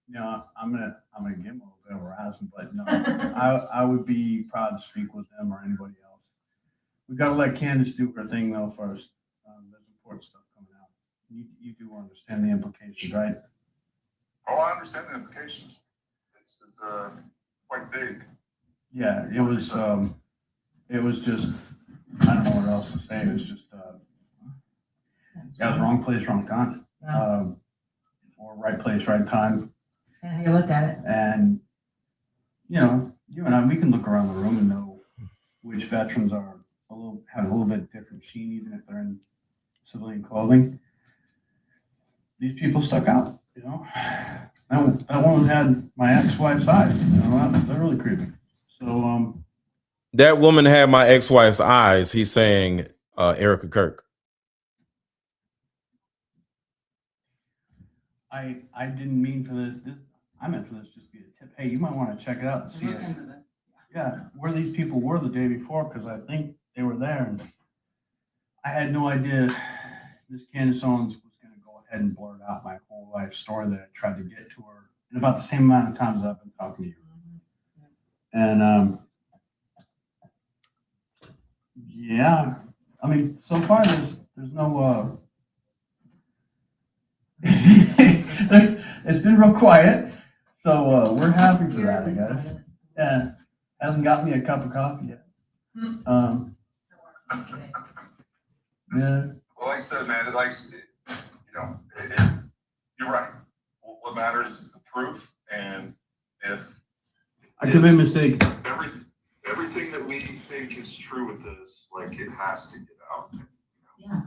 You know, I'm gonna give him a little bit of harassment, but no, I would be proud to speak with him or anybody else. We gotta let Candace do her thing though first. There's important stuff coming out. You do understand the implications, right? oh, I understand the implications. It's quite big. Yeah, it was just, I don't know what else to say. It was just, yeah, it was wrong place, wrong time. Or right place, right time. And how you look at it. And, you know, you and I, we can look around the room and know which veterans are have a little bit different sheen, even if they're in civilian clothing. These people stuck out, you know. That woman had my ex-wife's eyes. You know, they're really creepy. So, That woman had my ex-wife's eyes. He's saying Erika Kirk. I didn't mean for this. I meant for this just to be a tip. Hey, you might want to check it out and see it. Yeah, where these people were the day before, because I think they were there, and I had no idea this Candace Owens was going to go ahead and blurt out my whole life story that I tried to get to her in about the same amount of times I've been talking to you. And yeah, I mean, so far there's no it's been real quiet, so we're happy for that, I guess. Yeah, hasn't got me a cup of coffee yet. Yeah. Well, like I said, man, you're right. What matters is the truth, and if I could be mistaken. everything that we think is true with this, like, it has to get out. You know? Yeah.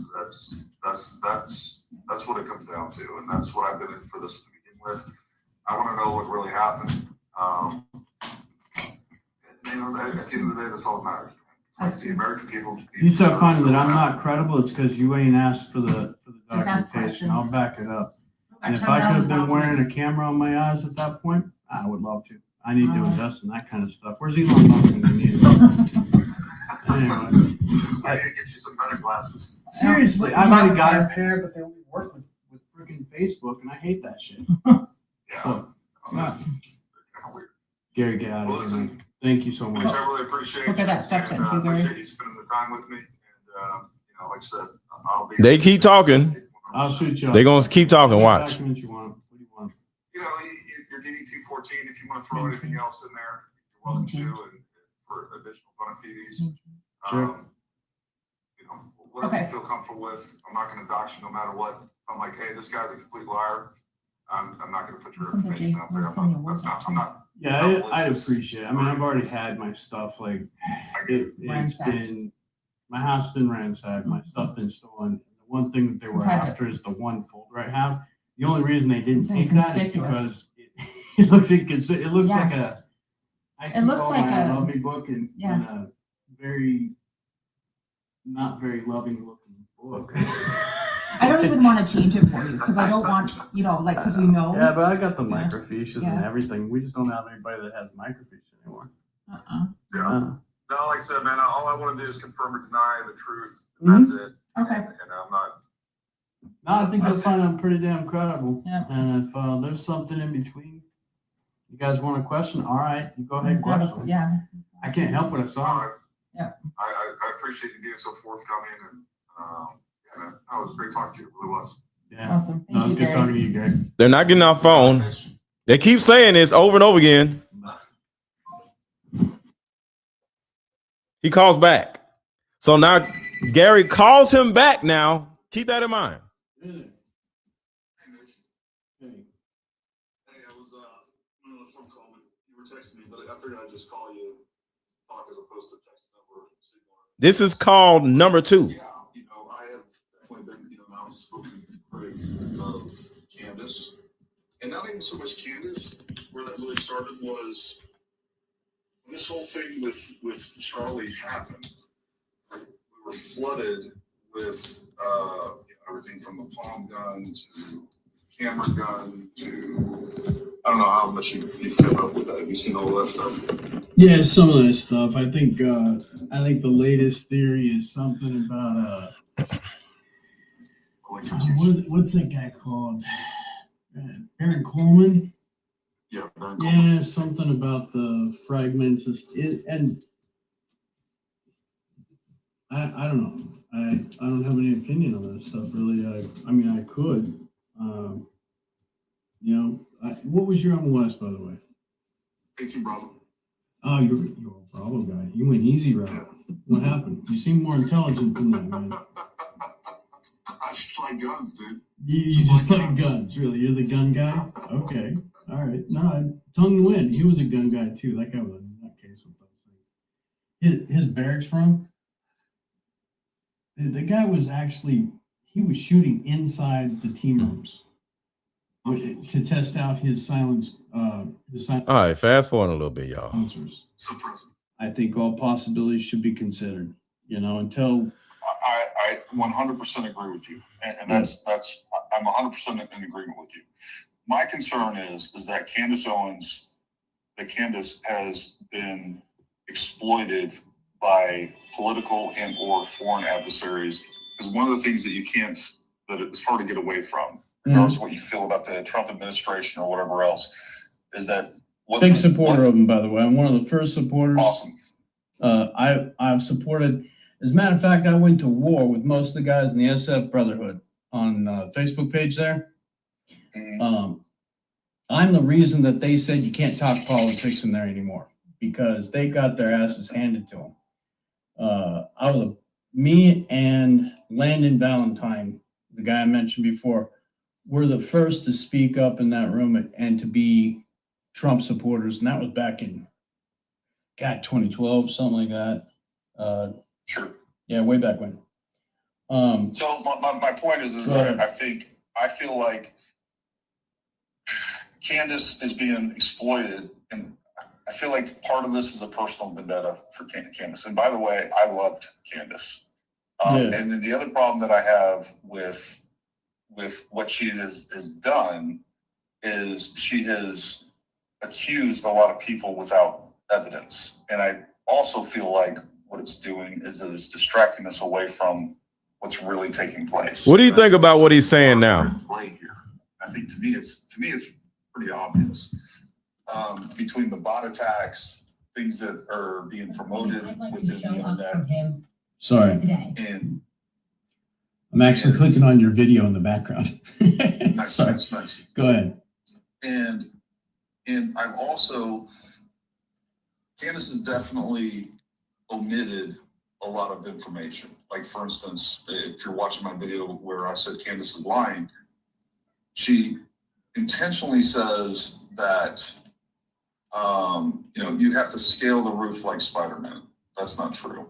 That's what it comes down to, and that's what I've been in for this to begin with. I want to know what really happened. You know, at the end of the day, that's all that matters. Like the American people. You start finding that I'm not credible, it's because you ain't asked for the Just ask documentation. questions. I'll back it up. And if I could have been wearing a camera on my eyes at that point, I would love to. I need to invest in that kind of stuff. Where's Elon Musk when you need it? Anyway, I need to get you some better glasses. seriously, I might have got a pair, but they only work with freaking Facebook, and I hate that shit. Yeah. So, Kind of weird. Gary, get out Well, of here, listen. man. Thank you so much. Mitch, I really appreciate Look at that step and, sign, too, Gary. appreciate you spending the time with me. And, you know, like I said, I'll be. They keep talking. I'll shoot you up. They're gonna keep talking. What Watch. document you want? What do you want? You know, you're getting 214. If you want to throw anything else in there, you're welcome to, and for additional bona fides. Sure. You know, whatever Okay. you feel comfortable with. I'm not going to dox you no matter what. If I'm like, hey, this guy's a complete liar, I'm not going to put your Listen to information Jake. out there. Listen to your I'm not. Yeah, I'd appreciate it. I mean, I've already had my stuff, like, I get it. it's been, my house been ransacked, my stuff been stolen. The one thing that they were Private. after is the one folder I have. The only reason they didn't It's take that is inconspicuous. because it looks inconspicuous. It looks Yeah. like a, I It keep looks all like my a- Love Me book in a very, not very loving looking book. I don't even want to change it for you because I don't want, you know, like, because we know. Yeah, but I got the Yeah. microfiches and Yeah. everything. We just don't have anybody that has microfiche anymore. Uh-uh. Yeah. Uh, No, like I said, man, all I want to do is confirm or deny the truth. Mhm. That's it. Okay. And I'm not. No, I think you'll find I'm pretty damn credible. Yeah. And if there's something in between you guys want to question, all right, you go ahead and question. Yeah. I can't help what I saw. Yeah. I appreciate you being so forthcoming, and yeah, man, it was great talking to you. It really was. Yeah. Awesome. No, it was Thank you, good Gary. talking to you, Gary. They're not getting off phone. They keep saying this over and over again. He calls back. So now Gary calls him back now. Keep that in mind. Hey. Hey, I was on a phone call with texting me, but I figured I'd just call you, talk as opposed to texting over. This is called number 2. Yeah, I have definitely been, an outspoken critic of Candace. And not even so much Candace, where that really started was when this whole thing with Charlie happened. We were flooded with everything from the palm gun to camera gun to I don't know how much you've kept up with that. Have you seen all that stuff? Yeah, some of that stuff. I think the latest theory is something about what's that guy called? Baron Coleman. Yeah, Baron Coleman. Yeah, something about the fragments and I don't know. I don't have any opinion on that stuff really. I mean I could. What was your MLS, by the way? 18 Bravo. Oh, you're a Bravo guy. You went easy route. Yeah. What happened? You seem more intelligent than that, man. I just like guns, dude. You just like guns, really? You're the gun guy? Okay. All right. No, Tung Nguyen, he was a gun guy too. That guy was in that case with those things. His barracks from? The guy was actually, he was shooting inside the team rooms to test out his silence. All right, fast forward a little bit, y'all. Suppressing. I think all possibilities should be considered, until. I 100% agree with you. And that's I'm 100% in agreement with you. My concern is that Candace has been exploited by political and or foreign adversaries. Because one of the things that it's hard to get away from, regardless of what you feel about the Trump administration or whatever else, is that big supporter of him, by the way. I'm one of the first supporters. Awesome. I've supported. As a matter of fact, I went to war with most of the guys in the SF Brotherhood on Facebook page there. I'm the reason that they said you can't talk politics in there anymore because they got their asses handed to them. Me and Landon Valentine, the guy I mentioned before, were the first to speak up in that room and to be Trump supporters. And that was back in, 2012, something like that. Sure. Yeah, way back when. So my point is I feel like Candace is being exploited, and I feel like part of this is a personal vendetta for Candace. And by the way, I loved Candace. And then the other problem that I have with what she has done is she has accused a lot of people without evidence. And I also feel like what it's doing is that it's distracting us away from what's really taking place. What do you think about what he's saying now? Play here. I think to me it's pretty obvious. Between the bot attacks, things that are being promoted within the internet. Sorry. And I'm actually clicking on your video in the background. Nice. Go ahead. And I've also, Candace has definitely omitted a lot of information. Like, for instance, if you're watching my video where I said Candace is lying, she intentionally says that, you have to scale the roof like Spider-Man. That's not true.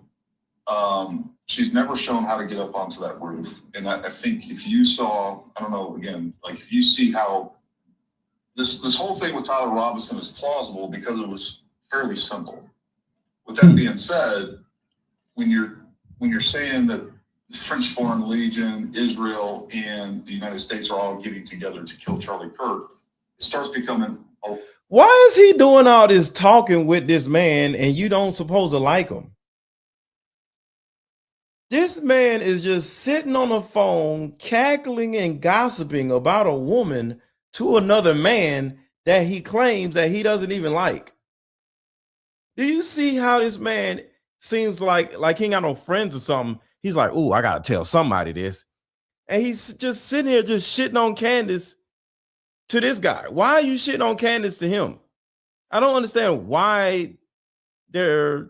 She's never shown how to get up onto that roof. And I think if you saw, I don't know, again, like if you see how this whole thing with Tyler Robinson is plausible because it was fairly simple. With that being said, when you're saying that the French Foreign Legion, Israel, and the United States are all getting together to kill Charlie Kirk, it starts becoming why is he doing all this talking with this man and you don't supposed to like him? This man is just sitting on the phone, cackling and gossiping about a woman to another man that he claims that he doesn't even like. Do you see how this man seems like he ain't got no friends or something? He's like, oh, I gotta tell somebody this. And he's just sitting here just shitting on Candace to this guy. Why are you shitting on Candace to him? I don't understand why they're a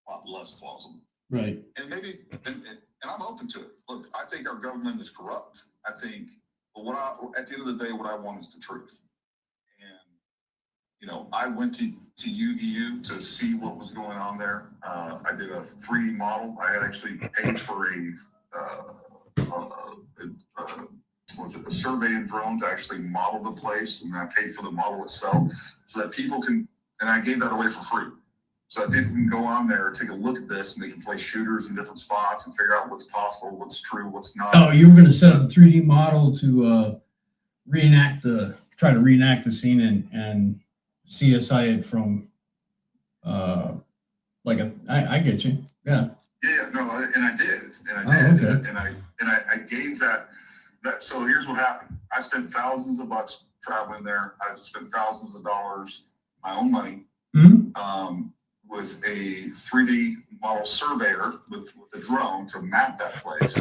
lot less plausible. Right. And maybe, and I'm open to it. Look, I think our government is corrupt. I think, but at the end of the day, what I want is the truth. I went to UVU to see what was going on there. I did a 3D model. I had actually paid for a surveying drone to actually model the place, and I paid for the model itself so that people can, and I gave that away for free. So that people can go on there, take a look at this, and they can play shooters in different spots and figure out what's possible, what's true, what's not. Oh, you were going to set up a 3D model to try to reenact the scene and CSI it from, I get you. Yeah. Yeah, no, and I did, Okay. and I gave that. So here's what happened. I spent thousands of bucks traveling there. I spent thousands of dollars, my own money, with a 3D model surveyor with a drone to map that place.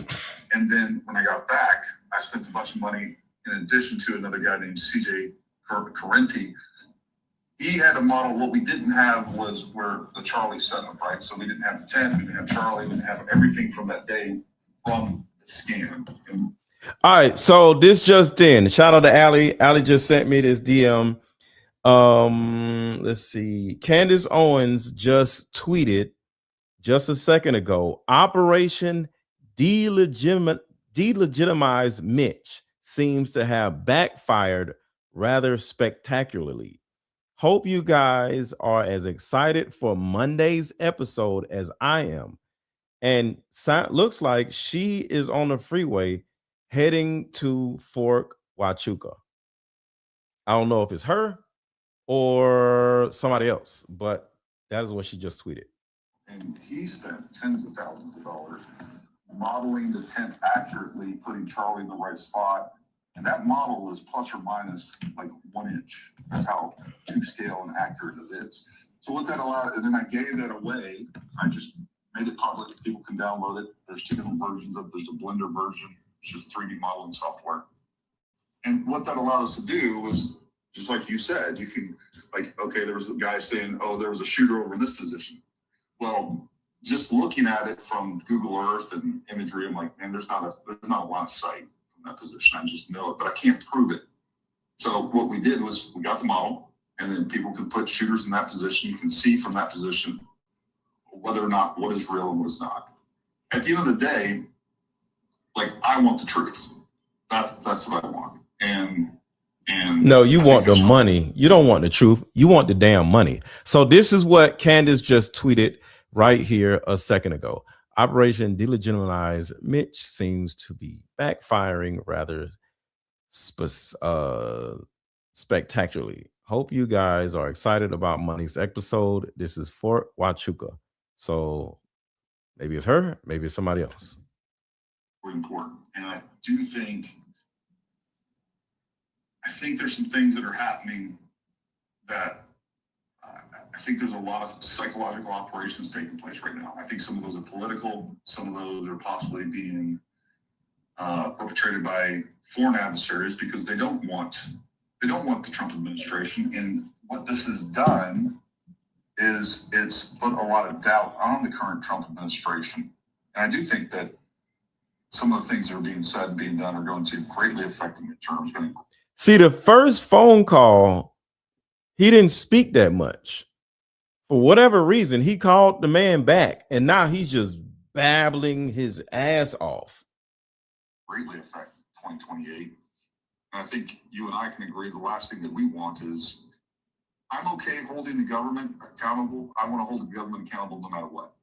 And then when I got back, I spent a bunch of money in addition to another guy named CJ Correnti. He had a model. What we didn't have was where the Charlie set up, right? So we didn't have the tent, we didn't have Charlie, we didn't have everything from that day from the scan. All right, so this just in. Shout out to Allie. Allie just sent me this DM. Let's see. Candace Owens just tweeted just a second ago. Operation delegitimize Mitch seems to have backfired rather spectacularly. Hope you guys are as excited for Monday's episode as I am. And looks like she is on the freeway heading to Fort Huachuca. I don't know if it's her or somebody else, but that is what she just tweeted. And he spent tens of thousands of dollars modeling the tent accurately, putting Charlie in the right spot. And that model is plus or minus like 1 inch. That's how to scale and accurate it is. So what that allowed, and then I gave that away. I just made it public. People can download it. There's 2 different versions of it. There's a Blender version, which is 3D modeling software. And what that allowed us to do was, just like you said, you can, like, okay, there was a guy saying, oh, there was a shooter over in this position. Well, just looking at it from Google Earth and imagery, I'm like, man, there's not a line of sight from that position. I just know it, but I can't prove it. So what we did was we got the model, and then people can put shooters in that position. You can see from that position whether or not what is real and what is not. At the end of the day, like, I want the truth. That's what I want. And no, you want the money. You don't want the truth. You want the damn money. So this is what Candace just tweeted right here a second ago. Operation delegitimize Mitch seems to be backfiring rather spectacularly. Hope you guys are excited about Monday's episode. This is Fort Huachuca. So maybe it's her, maybe it's somebody else. Important. And I do think there's some things that are happening that I think there's a lot of psychological operations taking place right now. I think some of those are political. Some of those are possibly being perpetrated by foreign adversaries because they don't want the Trump administration. And what this has done is it's put a lot of doubt on the current Trump administration. And I do think that some of the things that are being said and being done are going to greatly affect the midterms. See, the first phone call, he didn't speak that much. For whatever reason, he called the man back, and now he's just babbling his ass off. Greatly affect 2028. And I think you and I can agree the last thing that we want is, I'm okay holding the government accountable. I want to hold the government accountable no matter what.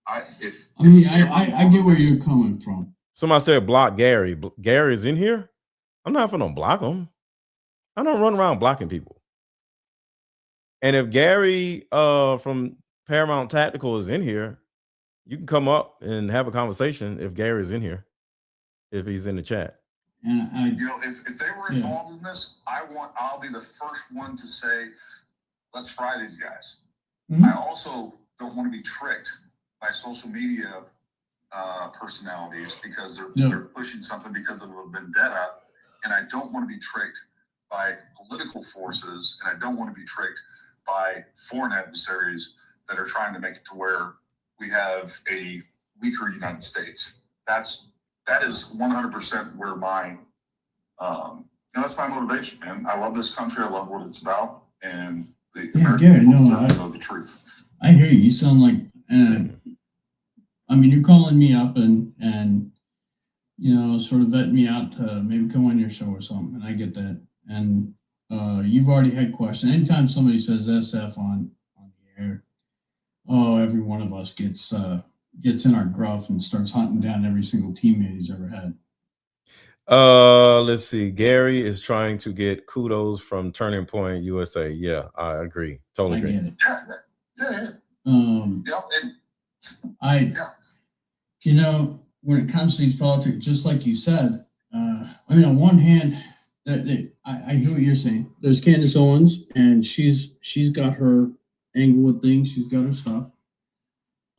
I get where you're coming from. Somebody said block Gary. Gary's in here? I'm not going to block him. I don't run around blocking people. And if Gary from Paramount Tactical is in here, you can come up and have a conversation if Gary's in here, if he's in the chat. And if they were involved in this, I'll be the first one to say, let's fry these guys. Mm-hmm. I also don't want to be tricked by social media personalities because they're pushing something because of a vendetta, and I don't want to be tricked by political forces, and I don't want to be tricked by foreign adversaries that are trying to make it to where we have a weaker United States. That is 100% where my that's my motivation, man. I love this country. I love what it's about, and The Yeah, American Gary, people no, deserve I- to know the truth. I hear you. You sound like, I mean, you're calling me up and you know, sort of vetting me out to maybe come on your show or something, and I get that. And you've already had questions. Anytime somebody says SF on the air, oh, every one of us gets in our gruff and starts hunting down every single teammate he's ever had. Let's see. Gary is trying to get kudos from Turning Point USA. Yeah, I agree. Totally I agree. get it. Yeah. And you know, when it comes to these politics, just like you said, I mean, on one hand, I hear what you're saying. There's Candace Owens, and she's got her angle with things. She's got her stuff,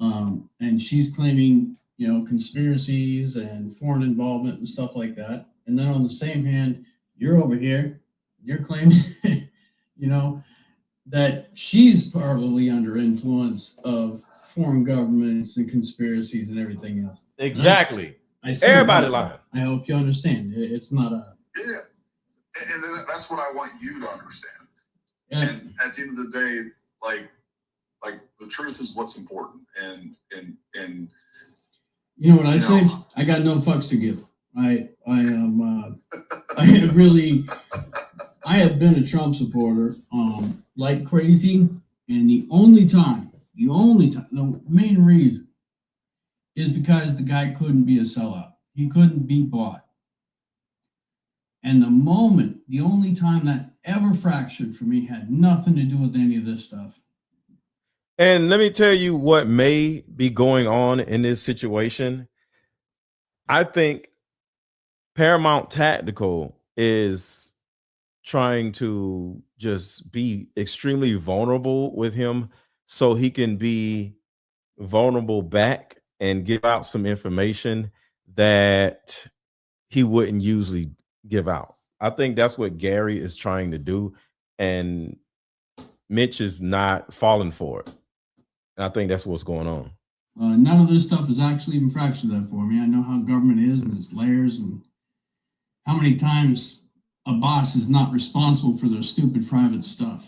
and she's claiming, you know, conspiracies and foreign involvement and stuff like that. And then on the same hand, you're over here, you're claiming, you know, that she's probably under influence of foreign governments and conspiracies and everything else. Exactly. I see Everybody that. lying. I hope you understand. It's not a. Yeah. And that's what I want you to understand. Yeah. And at the end of the day, like the truth is what's important. And You know what I You say? know. I got no fucks to give. I am. I have really. I have been a Trump supporter, like crazy, and the main reason is because the guy couldn't be a sellout. He couldn't be bought. And the only time that ever fractured for me had nothing to do with any of this stuff. And let me tell you what may be going on in this situation. I think Paramount Tactical is trying to just be extremely vulnerable with him so he can be vulnerable back and give out some information that he wouldn't usually give out. I think that's what Gary is trying to do, and Mitch is not falling for it. And I think that's what's going on. None of this stuff is actually even fractured that for me. I know how government is and its layers and how many times a boss is not responsible for their stupid private stuff.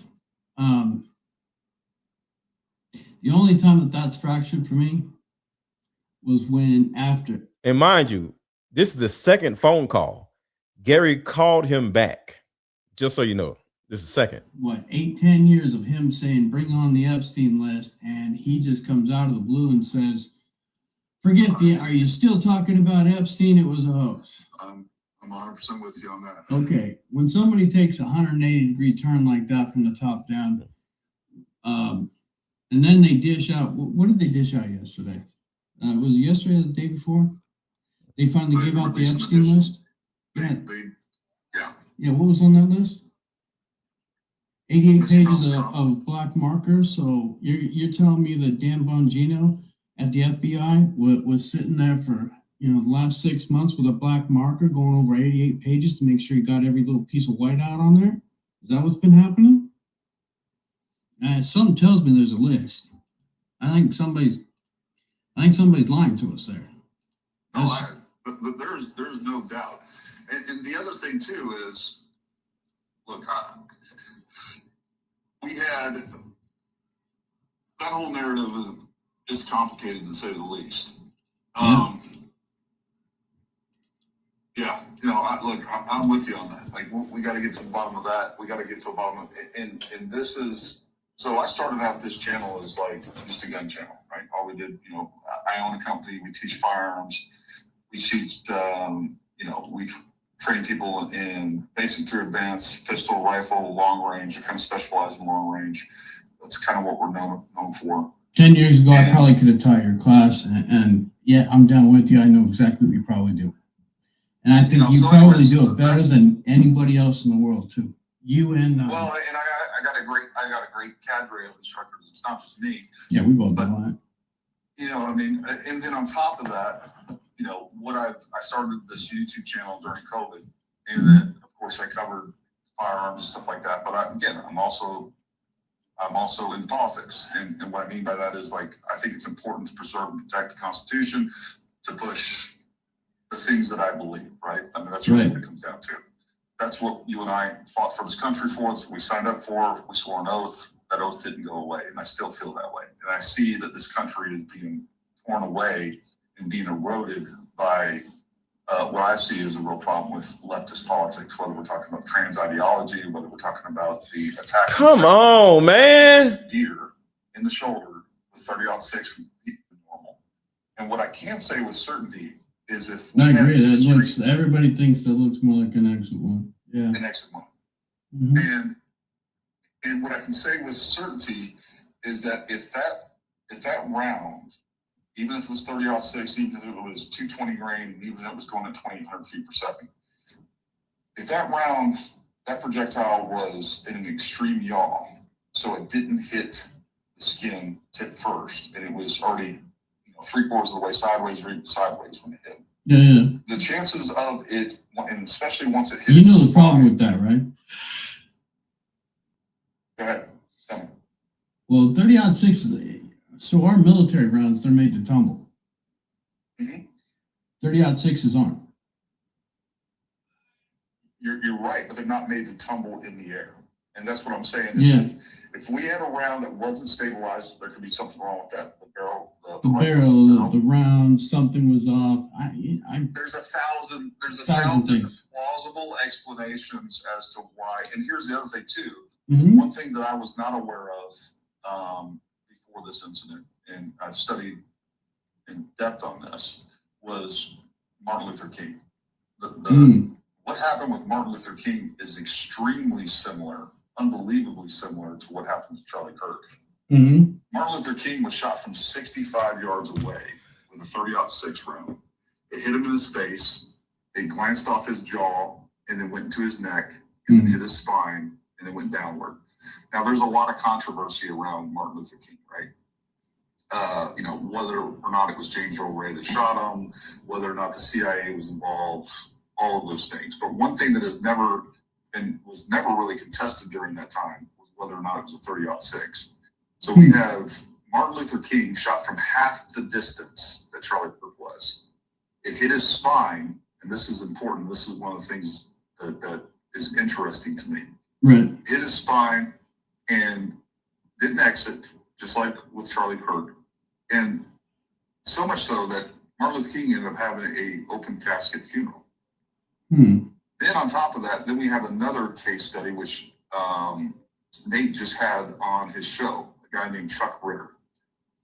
The only time that's fractured for me was when after. And mind you, this is the second phone call. Gary called him back, just so you know. This is second. 8-10 years of him saying, bring on the Epstein list, and he just comes out of the blue and says, are you still talking about Epstein? It was a hoax. I'm 100% with you on that. Okay, when somebody takes a 180-degree turn like that from the top down, and then they dish out, what did they dish out yesterday? Was it yesterday or the day before? They finally gave out the Epstein list? Yeah, what was on that list? 88 pages of black markers. So you're telling me that Dan Bongino at the FBI was sitting there for the last 6 months with a black marker going over 88 pages to make sure he got every little piece of whiteout on there? Is that what's been happening? Something tells me there's a list. I think somebody's lying to us there. But there's no doubt. And the other thing too is, look, we had that whole narrative is complicated to say the least. I'm with you on that. Like, we got to get to the bottom of that. We got to get to the bottom of it. And this is, so I started out this channel as like just a gun channel, right? All we did, I own a company. We teach firearms. We teach, we train people in basic through advanced, pistol, rifle, long range. We kind of specialize in long range. That's kind of what we're known for. 10 years ago, I probably could have taught your class, and yeah, I'm down with you. I know exactly what you probably do. And I think you probably do it better than anybody else in the world too. You and well, and I got a great cadre of instructors. It's not just me. Yeah, we both know that. And then on top of that, I started this YouTube channel during COVID, and then of course I covered firearms and stuff like that. But I'm also in politics, and what I mean by that is, like, I think it's important to preserve and protect the Constitution, to push the things that I believe, right? I mean, that's really what it comes down to. That's what you and I fought for this country for. That's what we signed up for. We swore an oath. that oath didn't go away, and I still feel that way. And I see that this country is being torn away and being eroded by what I see as a real problem with leftist politics, whether we're talking about trans ideology, whether we're talking about the attack. Come on, man. Deer in the shoulder with 30-06 from normal. And what I can say with certainty is if I agree. That looks, everybody thinks that looks more like an exit one. Yeah. an exit one. Mm-hmm. And what I can say with certainty is that if that round, even if it was 30-06, even if it was 220 grain, even if it was going at 2,800 feet per second, if that round, that projectile was in an extreme yaw, so it didn't hit the skin tip first, and it was already 3/4 of the way sideways or even sideways when it hit. Yeah. The chances of it, and especially once it hit, You know the problem with that, right? Go ahead. Tell me. Well, 30-06. So our military rounds, they're made to tumble. 30-06s aren't. You're right, but they're not made to tumble in the air, and that's what I'm saying. Yeah. If we had a round that wasn't stabilized, there could be something wrong with that. The barrel, The round, something was off. There's a thousand things. plausible explanations as to why. And here's the other thing too. Mm-hmm. One thing that I was not aware of before this incident, and I've studied in depth on this, was Martin Luther King. What happened with Martin Luther King is extremely similar, unbelievably similar to what happened with Charlie Kirk. Mm-hmm. Martin Luther King was shot from 65 yards away with a 30-06 round. It hit him in his face. It glanced off his jaw and then went into his neck and then hit his spine and then went downward. Now, there's a lot of controversy around Martin Luther King, right? Whether or not it was James Earl Ray that shot him, whether or not the CIA was involved, all of those things. But one thing that was never really contested during that time was whether or not it was a 30-06. So we have Martin Luther King shot from half the distance that Charlie Kirk was. It hit his spine, and this is important. This is one of the things that is interesting to me. Right. Hit his spine and didn't exit, just like with Charlie Kirk. And so much so that Martin Luther King ended up having an open casket funeral. Then on top of that, then we have another case study, which Nate just had on his show, a guy named Chuck Ritter.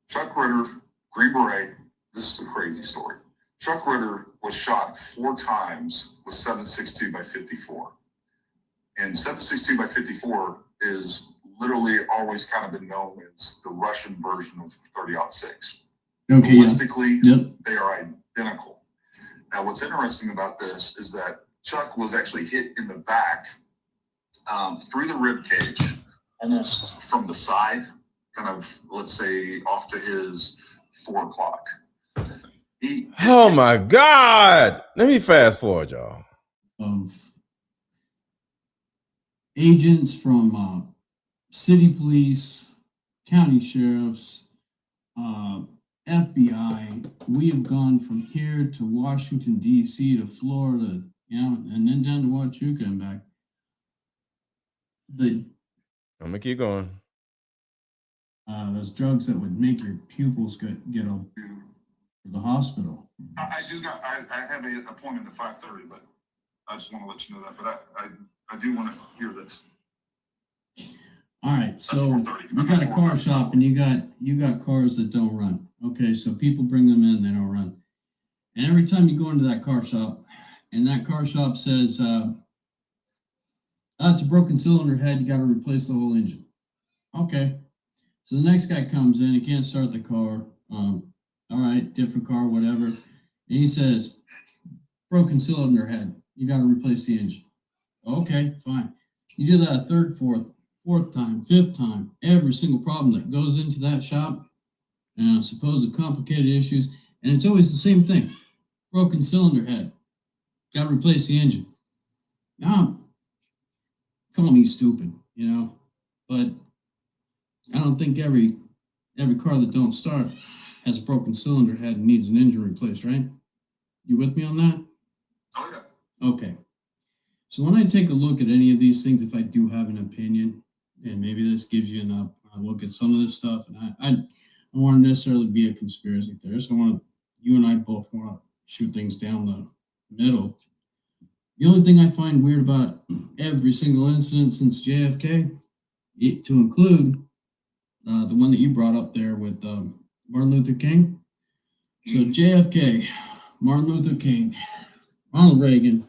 Chuck Ritter, Green Beret, this is a crazy story. Chuck Ritter was shot 4 times with 7.62 by 54. And 7.62 by 54 is literally always kind of been known as the Russian version of 30-06. Okay. Realistically, Yep. They are identical. Now, what's interesting about this is that Chuck was actually hit in the back through the rib cage, almost from the side, kind of, let's say, off to his 4 o'clock. Oh my God. Let me fast forward, y'all. Of agents from city police, county sheriffs, FBI. We have gone from here to Washington, D.C. to Florida, and then down to Huachuca and back. I'm gonna keep going. Those drugs that would make your pupils get to the hospital. I have an appointment at 5:30, but I just want to let you know that. But I do want to hear this. All right, so That's 4:30. you got a car shop and you got cars that don't run. Okay, so people bring them in, they don't run. And every time you go into that car shop and that car shop says, it's a broken cylinder head, you got to replace the whole engine. Okay, so the next guy comes in, he can't start the car. All right, different car, whatever. And he says, broken cylinder head, you got to replace the engine. Okay, fine. You do that a third, fourth time, fifth time, every single problem that goes into that shop, supposed complicated issues, and it's always the same thing. Broken cylinder head, got to replace the engine. Now, call me stupid, but I don't think every car that don't start has a broken cylinder head and needs an engine replaced, right? You with me on that? Oh, yeah. Okay. So when I take a look at any of these things, if I do have an opinion, and maybe this gives you an I look at some of this stuff, and I don't want to necessarily be a conspiracy theorist. You and I both want to shoot things down the middle. The only thing I find weird about every single incident since JFK, to include the one that you brought up there with Martin Luther King. So JFK, Martin Luther King, Ronald Reagan,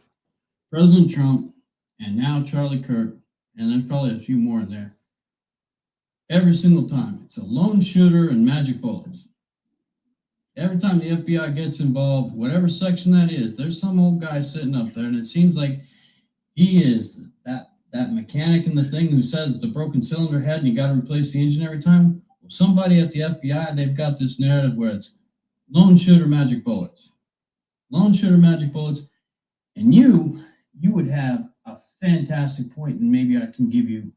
President Trump, and now Charlie Kirk, and there's probably a few more in there. Every single time, it's a lone shooter and magic bullets. Every time the FBI gets involved, whatever section that is, there's some old guy sitting up there, and it seems like he is that mechanic in the thing who says it's a broken cylinder head and you got to replace the engine every time. Well, somebody at the FBI, they've got this narrative where it's lone shooter, magic bullets. Lone shooter, magic bullets. And you would have a fantastic point, and maybe I can give you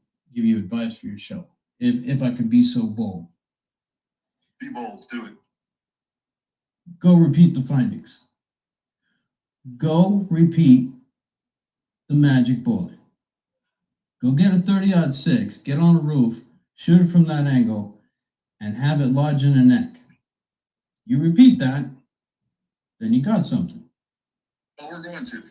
advice for your show, if I could be so bold. Be bold, do it. Go repeat the findings. Go repeat the magic bullet. Go get a 30-06, get on a roof, shoot it from that angle, and have it lodge in a neck. You repeat that, then you got something. Well, we're going to.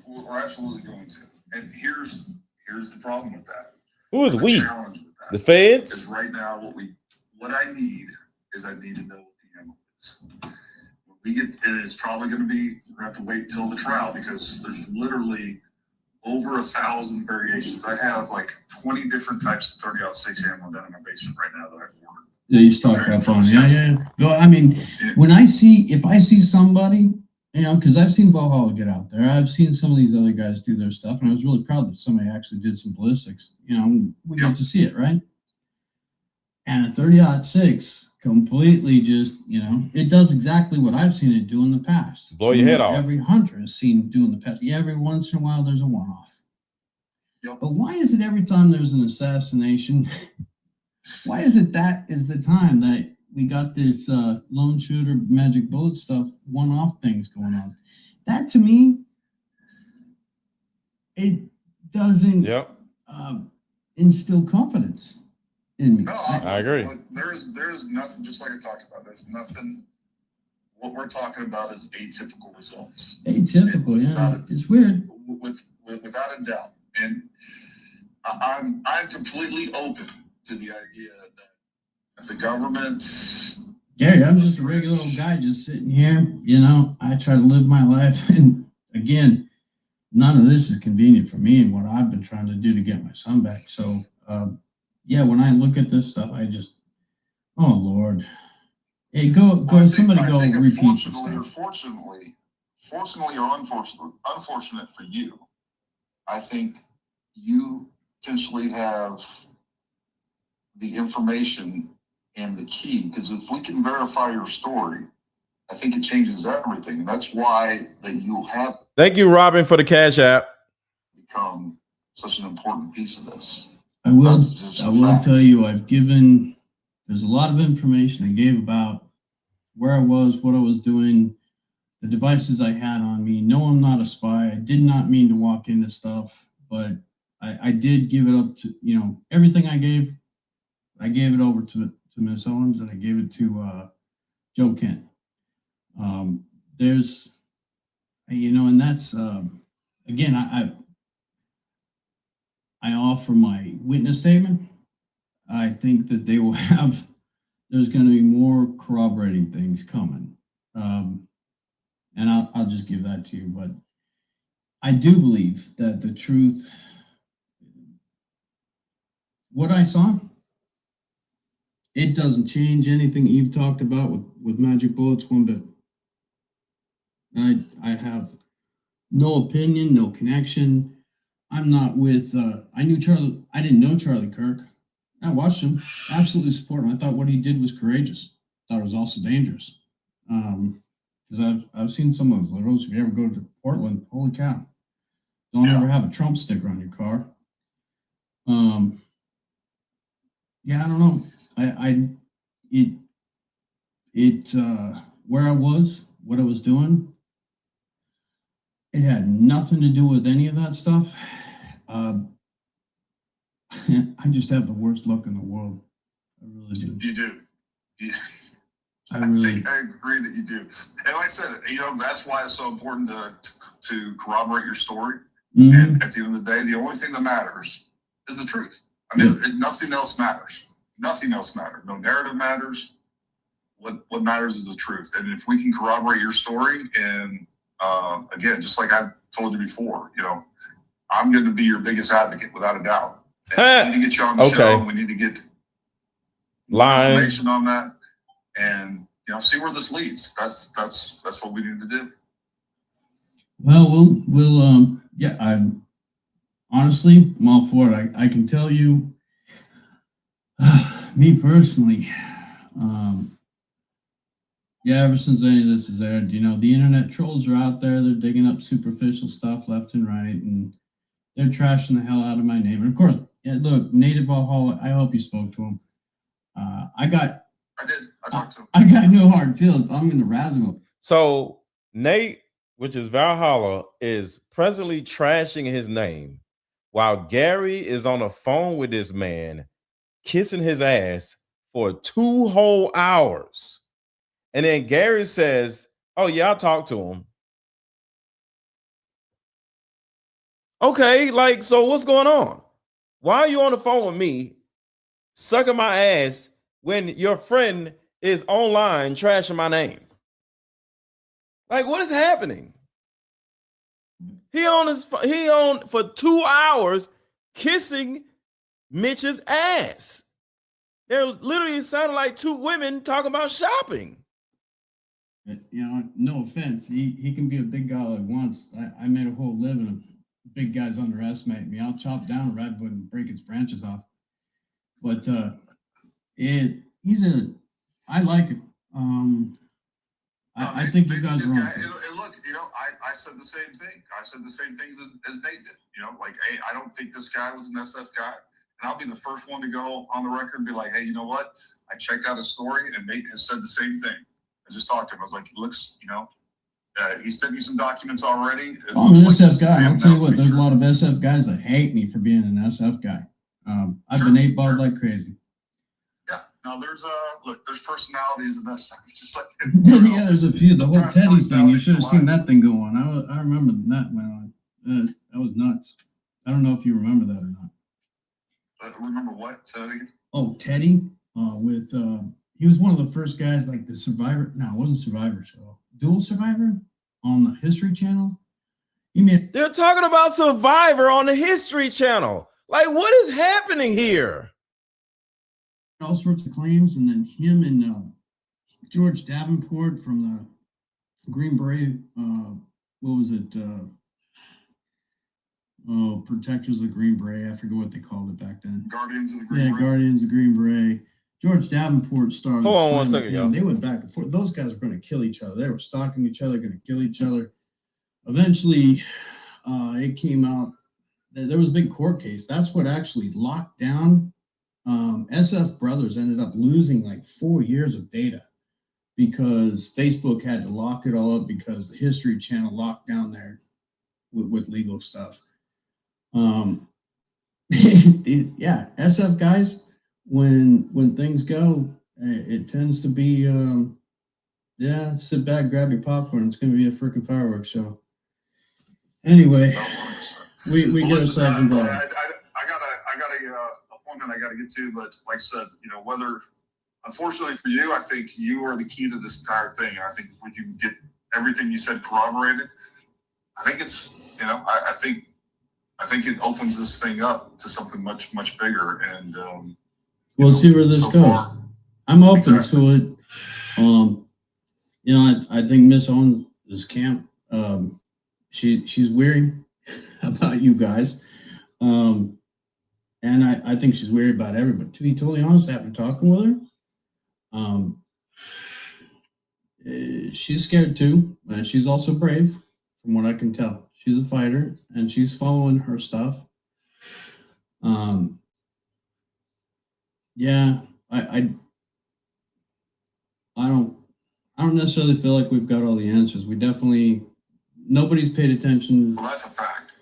We're absolutely going to. And here's the problem with that. Who is The we? challenge with that The feds? is right now what I need is I need to know what the ammo is. When we get, and it's probably going to be, we're going to have to wait till the trial because there's literally over 1,000 variations. I have like 20 different types of 30-06 ammo down in my basement right now that I've ordered. Yeah, you stock up on. Yeah. Go. I mean, if I see somebody, because I've seen Valhalla get out there, I've seen some of these other guys do their stuff, and I was really proud that somebody actually did some ballistics. We got to see it, right? And a 30-06 completely just, it does exactly what I've seen it do in the past. Blow your head off. Every hunter has seen it do in the past. Yeah, every once in a while there's a one-off. Yep. But why is it every time there's an assassination, why is it that is the time that we got this lone shooter, magic bullet stuff, one-off things going on? That, to me, it doesn't instill confidence in me. No, I agree. There's nothing, just like I talked about, there's nothing, what we're talking about is atypical results. Atypical, yeah. It's weird. Without a doubt. And I'm completely open to the idea that the government. Gary, I'm just a regular old guy just sitting here. I try to live my life. And again, none of this is convenient for me and what I've been trying to do to get my son back. So, when I look at this stuff, I just, oh Lord. Hey, go, somebody go repeat this Fortunately or unfortunate for you, I think you potentially have the information and the key, because if we can verify your story, I think it changes everything. And that's why that you have. Thank you, Robin, for the Cash App. Become such an important piece of this. I will tell you, there's a lot of information I gave about where I was, what I was doing, the devices I had on me. No, I'm not a spy. I did not mean to walk into stuff, but I did give it up to, everything I gave it over to Miss Owens, and I gave it to Joe Kent. There's, and that's, again, I offer my witness statement. I think that they will there's going to be more corroborating things coming. And I'll just give that to you. But I do believe that the truth, what I saw, it doesn't change anything Eve talked about with magic bullets one bit. I have no opinion, no connection. I'm not with, I didn't know Charlie Kirk. I watched him, absolutely support him. I thought what he did was courageous. Thought it was also dangerous. Because I've seen some of those literals. If you ever go to Portland, holy cow. Don't ever have a Trump sticker on your car. I don't know. Where I was, what I was doing, it had nothing to do with any of that stuff. I just have the worst luck in the world. I really do. You do. I really. I agree that you do. And like I said, that's why it's so important to corroborate your story. Mhm. And at the end of the day, the only thing that matters is the truth. I mean, nothing else matters. Nothing else matters. No narrative matters. What matters is the truth. And if we can corroborate your story, and again, just like I told you before, I'm going to be your biggest advocate without a doubt. And we need to get you on the show. And we need to get information on that, and see where this leads. That's what we need to do. Well, we'll yeah. I'm all for it. I can tell you, me personally, ever since any of this is aired, the internet trolls are out there. They're digging up superficial stuff left and right, and they're trashing the hell out of my name. And of course, look, Native Valhalla, I hope you spoke to him. I did. I talked to him. I got no hard feelings. I'm going to razz him. So Nate, which is Valhalla, is presently trashing his name while Gary is on the phone with this man, kissing his ass for 2 whole hours. And then Gary says, oh, yeah, I talked to him. Okay, so what's going on? Why are you on the phone with me, sucking my ass, when your friend is online trashing my name? What is happening? He on for 2 hours kissing Mitch's ass. They're literally sounding like 2 women talking about shopping. No offense. He can be a big guy all at once. I made a whole living of big guys underestimate me. I'll chop down a redwood and break its branches off. But I like him. I think you guys are wrong. Look, I said the same thing. I said the same things as Nate did. Hey, I don't think this guy was an SF guy. And I'll be the first one to go on the record and be like, hey, you know what? I checked out his story, and Nate has said the same thing. I just talked to him. I was like, he looks, he sent me some documents already. I'm an SF guy. I'll tell you what, there's a lot of SF guys that hate me for being an SF guy. I've been 8-balled like crazy. Yeah. No, there's personalities in SF. Just like yeah, there's a few. The whole Teddy thing, you should have seen that thing go on. I remember that went on. That was nuts. I don't know if you remember that or not. Remember what? Oh, Teddy, he was one of the first guys, like the Survivor. No, it wasn't Survivor show. Dual Survivor on the History Channel. They're talking about Survivor on the History Channel. What is happening here? All sorts of claims, and then him and George Davenport from the Green Beret. What was it? Protectors of the Green Beret. I forget what they called it back then. Guardians of the Green Beret. Guardians of the Green Beret. George Davenport started. Hold on 1 second, y'all. They went back and forth. Those guys were going to kill each other. They were stalking each other, going to kill each other. Eventually, it came out that there was a big court case. That's what actually locked down. SF Brothers ended up losing 4 years of data because Facebook had to lock it all up because the History Channel locked down there with legal stuff. Yeah, SF guys, when things go, it tends to be sit back, grab your popcorn. It's going to be a freaking fireworks show. Anyway, we get ourselves involved. I got a appointment I got to get to, but like I said, whether unfortunately for you, I think you are the key to this entire thing. And I think if we can get everything you said corroborated, I think it's I think it opens this thing up to something much, much bigger. And we'll see where this goes. I'm open to it. I think Miss owns this camp. She's weary about you guys. And I think she's weary about everybody. To be totally honest, after talking with her, she's scared too. And she's also brave, from what I can tell. She's a fighter, and she's following her stuff. Yeah, I don't necessarily feel like we've got all the answers. Nobody's paid attention. Well, that's a fact,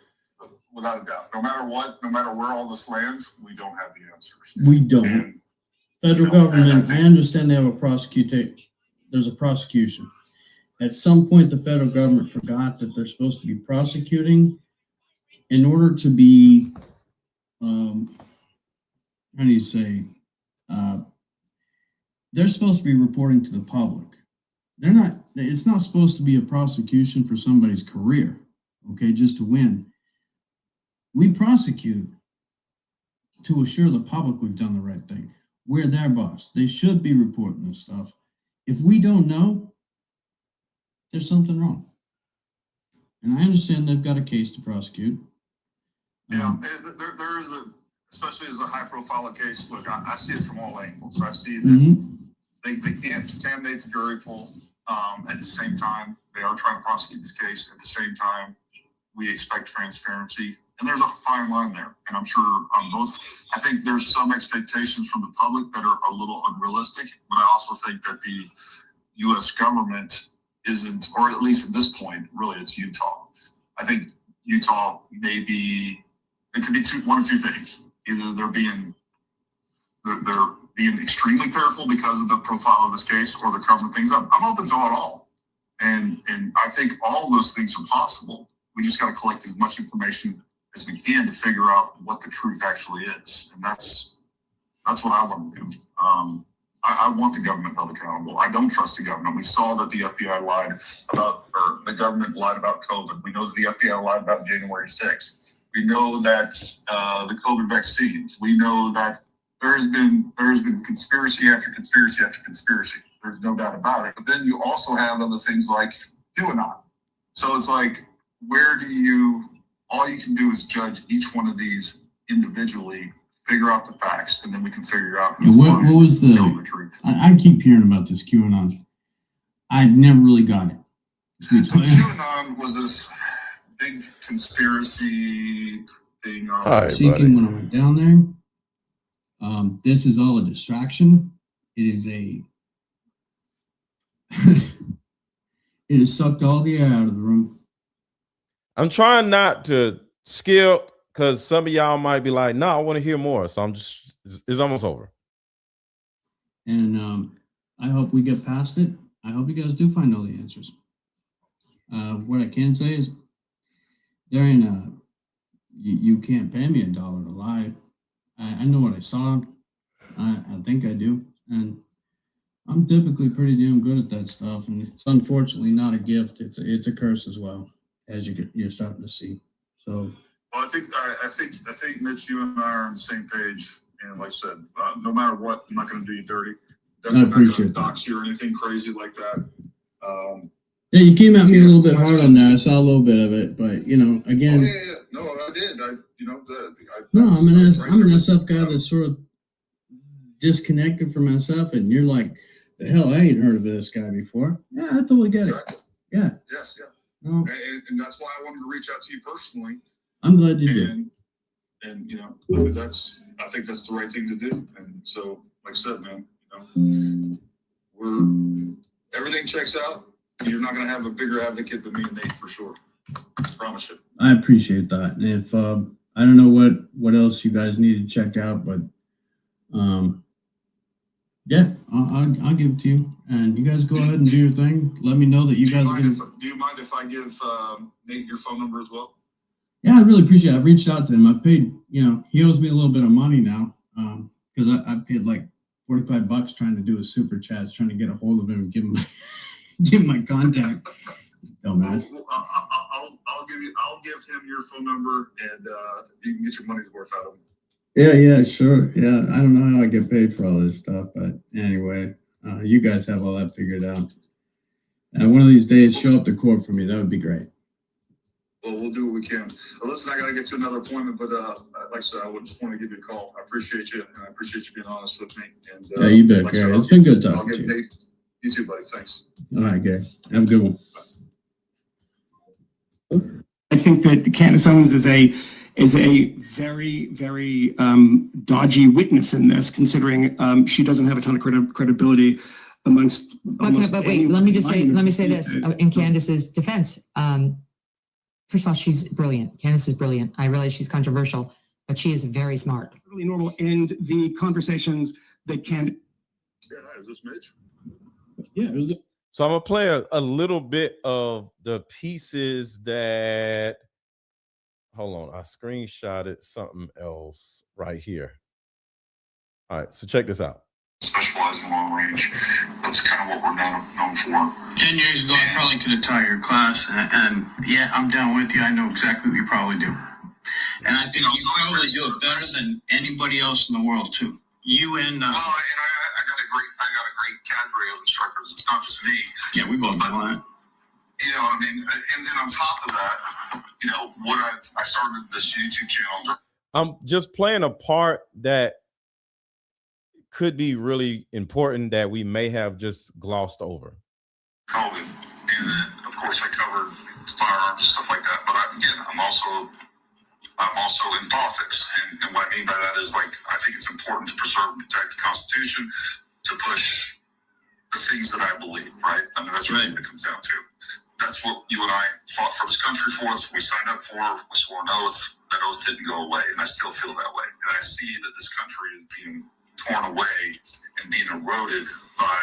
without a doubt. No matter what, no matter where all this lands, we don't have the answers. We don't. Federal government, I understand they have there's a prosecution. At some point, the federal government forgot that they're supposed to be prosecuting in order to be, how do you say, they're supposed to be reporting to the public. It's not supposed to be a prosecution for somebody's career, okay, just to win. We prosecute to assure the public we've done the right thing. We're their boss. They should be reporting this stuff. If we don't know, there's something wrong. And I understand they've got a case to prosecute. Yeah, there is especially as a high profile case, look, I see it from all angles. I see that they can't contaminate the jury pool. At the same time, they are trying to prosecute this case. At the same time, we expect transparency. And there's a fine line there. And I'm sure I think there's some expectations from the public that are a little unrealistic, but I also think that the U.S. government isn't, or at least at this point, really it's Utah. I think Utah it could be one of two things. Either they're being extremely careful because of the profile of this case, or they're covering things up. I'm open to it all. And I think all of those things are possible. We just got to collect as much information as we can to figure out what the truth actually is. And that's what I want to do. I want the government held accountable. I don't trust the government. We saw that the FBI lied about, or the government lied about COVID. We know that the FBI lied about January 6th. We know that the COVID vaccines. We know that there has been conspiracy after conspiracy after conspiracy. There's no doubt about it. But then you also have other things like QAnon. So it's like, all you can do is judge each one of these individually, figure out the facts, and then we can figure out who's what was the truth. I keep hearing about this QAnon. I never really got it. So QAnon was this big conspiracy thing. Seeking when I went down there. This is all a distraction. It has sucked all the air out of the room. I'm trying not to skip because some of y'all might be like, no, I want to hear more. So it's almost over. And I hope we get past it. I hope you guys do find all the answers. What I can say is, there ain't you can't pay me $1 to lie. I know what I saw. I think I do. And I'm typically pretty damn good at that stuff. And it's unfortunately not a gift. It's a curse as well, as you're starting to see. So, well, I think Mitch, you and I are on the same page. And like I said, no matter what, I'm not going to do you dirty. I appreciate that. Dox you or anything crazy like that. Yeah, you came at me a little bit hard on that. I saw a little bit of it, but again. Oh, yeah. No, I did. I'm an SF guy that's sort of disconnected from SF, and you're like, the hell, I ain't heard of this guy before. Yeah, I totally get it. Yeah. Yes, yeah. No. And that's why I wanted to reach out to you personally. I'm glad you did. And I think that's the right thing to do. And so, like I said, man, everything checks out. You're not going to have a bigger advocate than me and Nate for sure. I promise you. I appreciate that. And if I don't know what else you guys need to check out, but yeah, I'll give it to you. And you guys go ahead and do your thing. Let me know that you guys are. Do you mind if I give Nate your phone number as well? Yeah, I really appreciate it. I've reached out to him. I paid, he owes me a little bit of money now because I paid like $45 trying to do a super chat, trying to get a hold of him and give him my contact. Dumbass. I'll give him your phone number and you can get your money's worth out of him. Yeah, sure. Yeah, I don't know how I get paid for all this stuff, but anyway, you guys have all that figured out. And one of these days, show up to court for me. That would be great. Well, we'll do what we can. Listen, I got to get to another appointment, but like I said, I just want to give you a call. I appreciate you, and I appreciate you being honest with me. And yeah, you bet, like Gary. It's been good talking to you. Nate. You too, buddy. Thanks. All right, Gary. Have a good one. I think that Candace Owens is a very, very dodgy witness in this, considering she doesn't have a ton of credibility amongst. But wait, let me say this in Candace's defense. First of all, she's brilliant. Candace is brilliant. I realize she's controversial, but she is very smart. Really normal, and the conversations that Candace. Yeah, is this Mitch? Yeah, it was. So I'm gonna play a little bit of the pieces that. Hold on, I screenshotted something else right here. All right, so check this out. Specialize in long range. That's kind of what we're known for. 10 years ago, I probably could have taught your class, and yeah, I'm down with you. I know exactly what you probably do. And I think you probably do it better than anybody else in the world, too. You and, Well, and I got a great cadre of instructors. It's not just me. yeah, we both do that. You know, I mean, and then on top of that, you know, I started this YouTube channel. I'm just playing a part that could be really important that we may have just glossed over. COVID, and then of course I covered firearms and stuff like that. But I'm also in politics, and what I mean by that is, like, I think it's important to preserve and protect the Constitution, to push the things that I believe. Right? I mean, that's really what it comes down to. That's what you and I fought for this country for. That's what we signed up for. We swore an oath. That oath didn't go away, and I still feel that way. And I see that this country is being torn away and being eroded by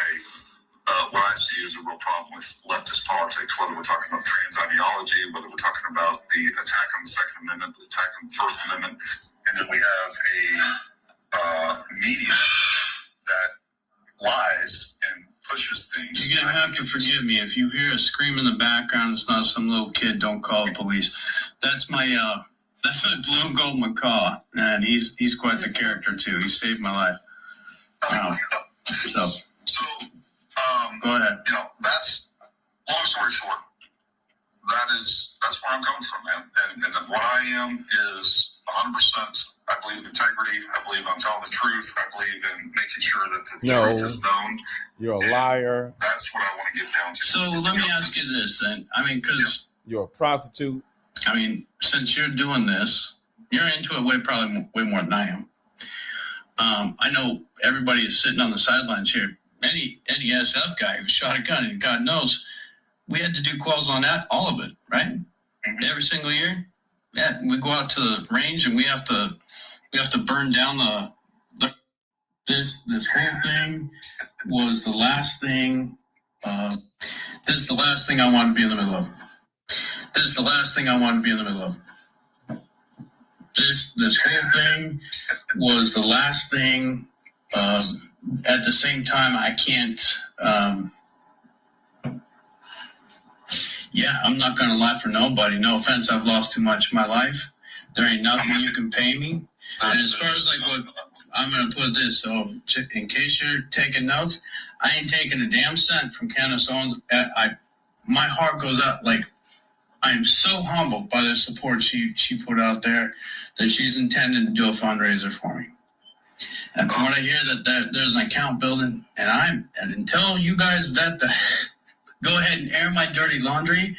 what I see as a real problem with leftist politics, whether we're talking about trans ideology, whether we're talking about the attack on the Second Amendment, the attack on the First Amendment, and then we have a media that lies and pushes things. You're gonna have to forgive me if you hear a scream in the background. It's not some little kid. Don't call the police. That's my blue and gold macaw, and he's quite the character too. He saved my life. So go ahead. You know, that's, long story short, that's where I'm coming from, man. And what I am is 100%. I believe in integrity. I believe I'm telling the truth. I believe in making sure that the truth is known. You're a liar. That's what I want to get down to. So let me ask you this then. I mean, because you're a prostitute. I mean, since you're doing this, you're into it probably way more than I am. I know everybody is sitting on the sidelines here. Any SF guy who shot a gun, and God knows, we had to do calls on that, all of it, right? Every single year. Yeah, we go out to the range and we have to burn down this whole thing was the last thing. This is the last thing I want to be in the middle of. This is the last thing I want to be in the middle of. This whole thing was the last thing. At the same time, I can't. Yeah, I'm not going to lie for nobody. No offense, I've lost too much in my life. There ain't nothing you can pay me. And as far as like what I'm going to put this, so in case you're taking notes, I ain't taking a damn cent from Candace Owens. My heart goes out. Like, I am so humbled by the support she put out there that she's intending to do a fundraiser for me. And from what I hear, that there's an account building, and until you guys vet go ahead and air my dirty laundry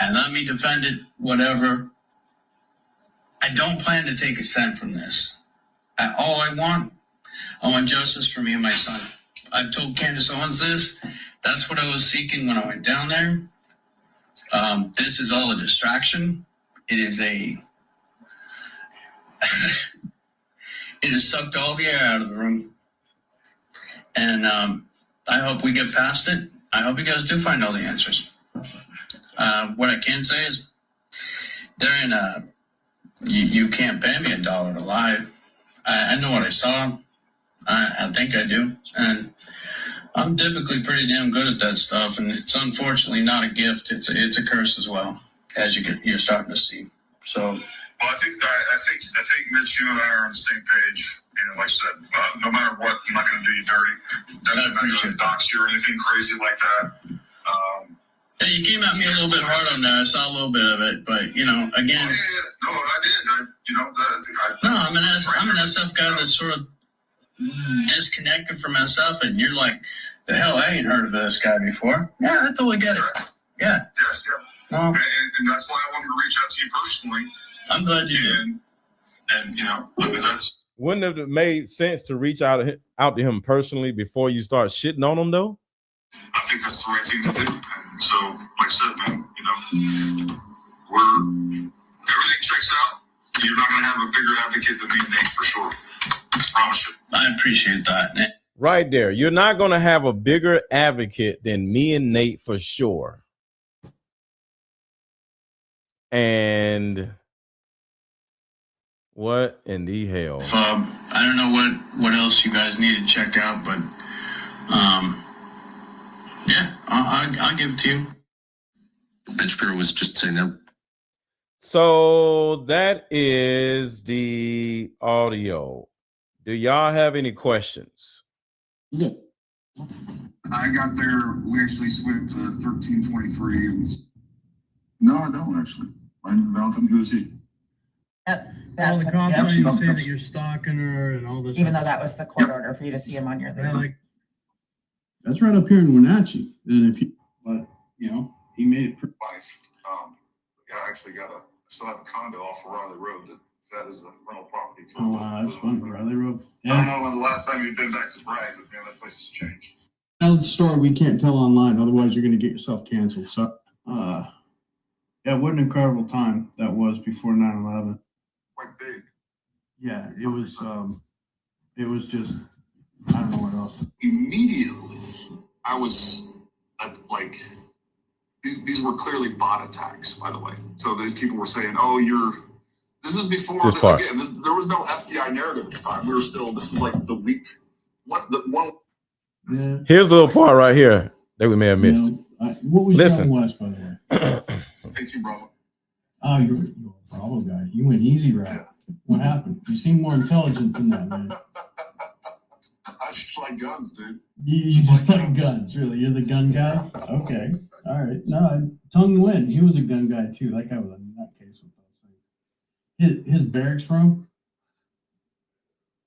and let me defend it, whatever. I don't plan to take a cent from this. All I want justice for me and my son. I've told Candace Owens this. That's what I was seeking when I went down there. This is all a distraction. It is it has sucked all the air out of the room. And I hope we get past it. I hope you guys do find all the answers. What I can say is they're in you can't pay me $1 to lie. I know what I saw. I think I do. And I'm typically pretty damn good at that stuff. And it's unfortunately not a gift. It's a curse as well, as you're starting to see. So. Well, I think Mitch, you and I are on the same page. And like I said, no matter what, I'm not going to do you dirty. Definitely not going to dox you or anything crazy like that. Yeah, you came at me a little bit hard on that. I saw a little bit of it, but you know, again. No, I did. I'm an SF guy that's sort of disconnected from SF, and you're like, the hell, I ain't heard of this guy before. Yeah, I totally get it. Yeah. Yes, yeah. No. And that's why I wanted to reach out to you personally. I'm glad you did. And you know, that's. Wouldn't it have made sense to reach out to him personally before you start shitting on him, though? I think that's the right thing to do. And so, like I said, man, you know, everything checks out. You're not going to have a bigger advocate than me and Nate for sure. I promise you. I appreciate that. Right there. You're not going to have a bigger advocate than me and Nate for sure. And what in the hell? I don't know what else you guys need to check out, but yeah, I'll give it to you. Bench Bureau was just saying that. So that is the audio. Do y'all have any questions? I got there. We actually switched to 1323. No, I don't actually. I'm Malcolm. Who is he? All the cops Yep. are you say that you're stalking her and all this. Even though that was the court order for you to see him on your They're thing. like, that's right up here in Wenatchee. And if you, but you know, he made it pretty Wife. I actually still have a condo off of Riley Road. That is a rental property. Oh wow, that's fun. Riley Road. I don't know when the last time you've been back to Bragg, but man, that place has changed. Tell the story we can't tell online, otherwise you're going to get yourself canceled. So, yeah, what an incredible time that was before 9/11. Quite big. Yeah, it was just, I don't know what else. Immediately, I was like, these were clearly bot attacks, by the way. So these people were saying, "Oh, this is before." This part. Again, there was no FBI narrative at the time. We were still. This is like the week. Yeah. Here's a little part right here that we may have missed. You know, what was Listen. Young West, by the way? 18 Bravo. Oh, you're a Bravo guy. You went easy route. Yeah. What happened? You seem more intelligent than that, man. I just like guns, dude. You just like guns, really. You're the gun guy? Okay. All right. No, Tung Nguyen, he was a gun guy too. That guy was a nutcase with those things. His barracks room,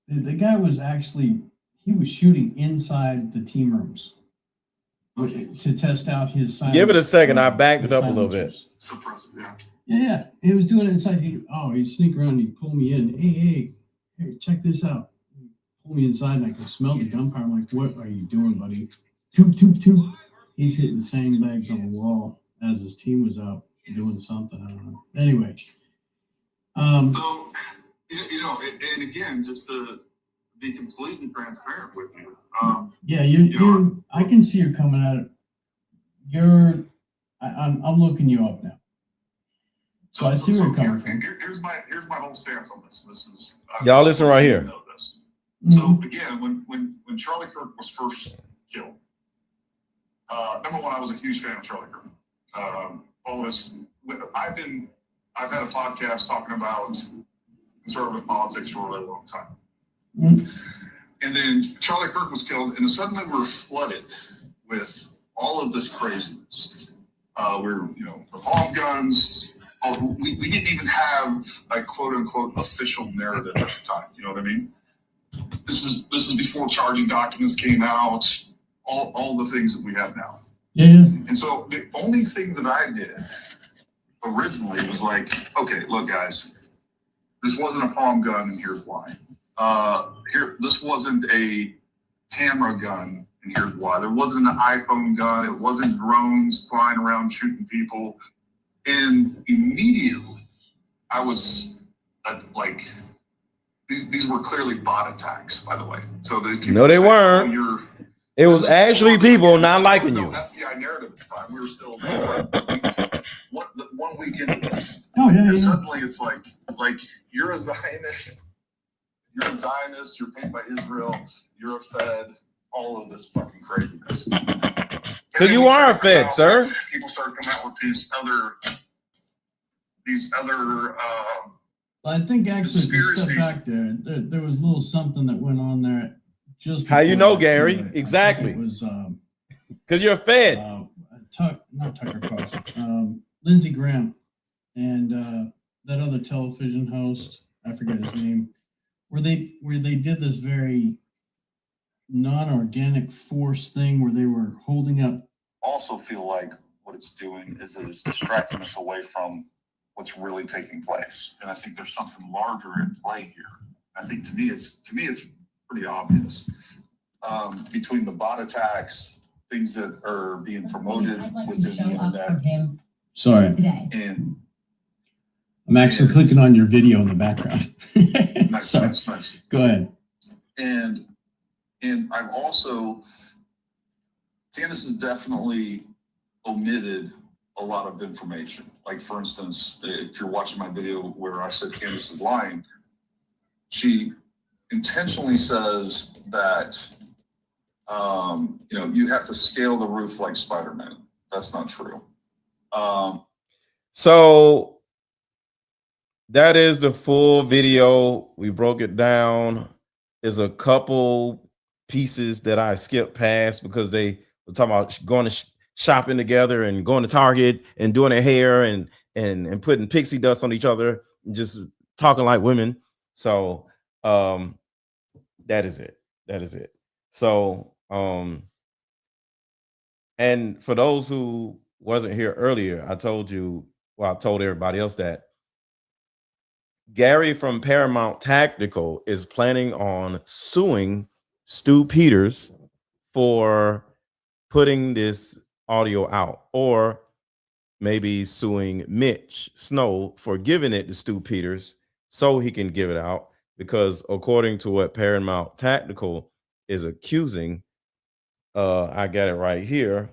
the guy was actually, he was shooting inside the team rooms to test out his silence. Give it a second. I backed it up a little bit. Suppressive, yeah. Yeah. He was doing it inside. He'd sneak around and he'd pull me in. Hey, check this out. Pull me inside and I could smell the gunfire. I'm like, what are you doing, buddy? Toot, toot, toot. He's hitting sandbags on the wall as his team was out doing something. I don't know. Anyway. So, you know, and again, just to be completely transparent with you. Yeah, you're I can see you're coming at it. I'm looking you up now. So I see where you're coming from. Here's my whole stance on this. This is Y'all listen right here. Know this. Mhm. So again, when Charlie Kirk was first killed, number one, I was a huge fan of Charlie Kirk. All this, I've had a podcast talking about conservative politics for a really long time. Mhm. And then Charlie Kirk was killed, and suddenly we're flooded with all of this craziness. We're, the palm guns. We didn't even have a quote unquote official narrative at the time. You know what I mean? This is before charging documents came out. All the things that we have now. Yeah. And so the only thing that I did originally was like, okay, look, guys, this wasn't a palm gun, and here's why. This wasn't a camera gun, and here's why. There wasn't an iPhone gun. It wasn't drones flying around shooting people. And immediately, I was like, these were clearly bot attacks, by the way. So No, they weren't. It was actually people not liking you. FBI narrative at the time. We were still one week into this. Oh, yeah, And yeah. suddenly it's like you're a Zionist. You're a Zionist. You're paid by Israel. You're a Fed. All of this fucking craziness. Because you are a Fed, sir. People started coming out with these other. I think actually, if you step Conspiracies. back there was a little something that went on there. Just How you before know, that, Gary? too. I think Exactly. It was Because you're a Fed. not Tucker Carlson, Lindsey Graham, and that other television host, I forget his name, where they did this very non-organic force thing where they were holding up. Also feel like what it's doing is it is distracting us away from what's really taking place, and I think there's something larger in play here. I think to me it's pretty obvious between the bot attacks, things that are being promoted within the internet. Sorry, And I'm actually clicking on your video in the background. nice, Sorry, nice. go ahead. And I've also, Candace has definitely omitted a lot of information. Like, for instance, if you're watching my video where I said Candace is lying, she intentionally says that, you have to scale the roof like Spider-Man. That's not true. So that is the full video. We broke it down. There's a couple pieces that I skipped past because they were talking about going to shopping together and going to Target and doing their hair and putting pixie dust on each other and just talking like women. So that is it. That is it. So and for those who wasn't here earlier, I told you, well, I told everybody else that Gary from Paramount Tactical is planning on suing Stu Peters for putting this audio out, or maybe suing Mitch Snow for giving it to Stu Peters so he can give it out, because according to what Paramount Tactical is accusing, I got it right here.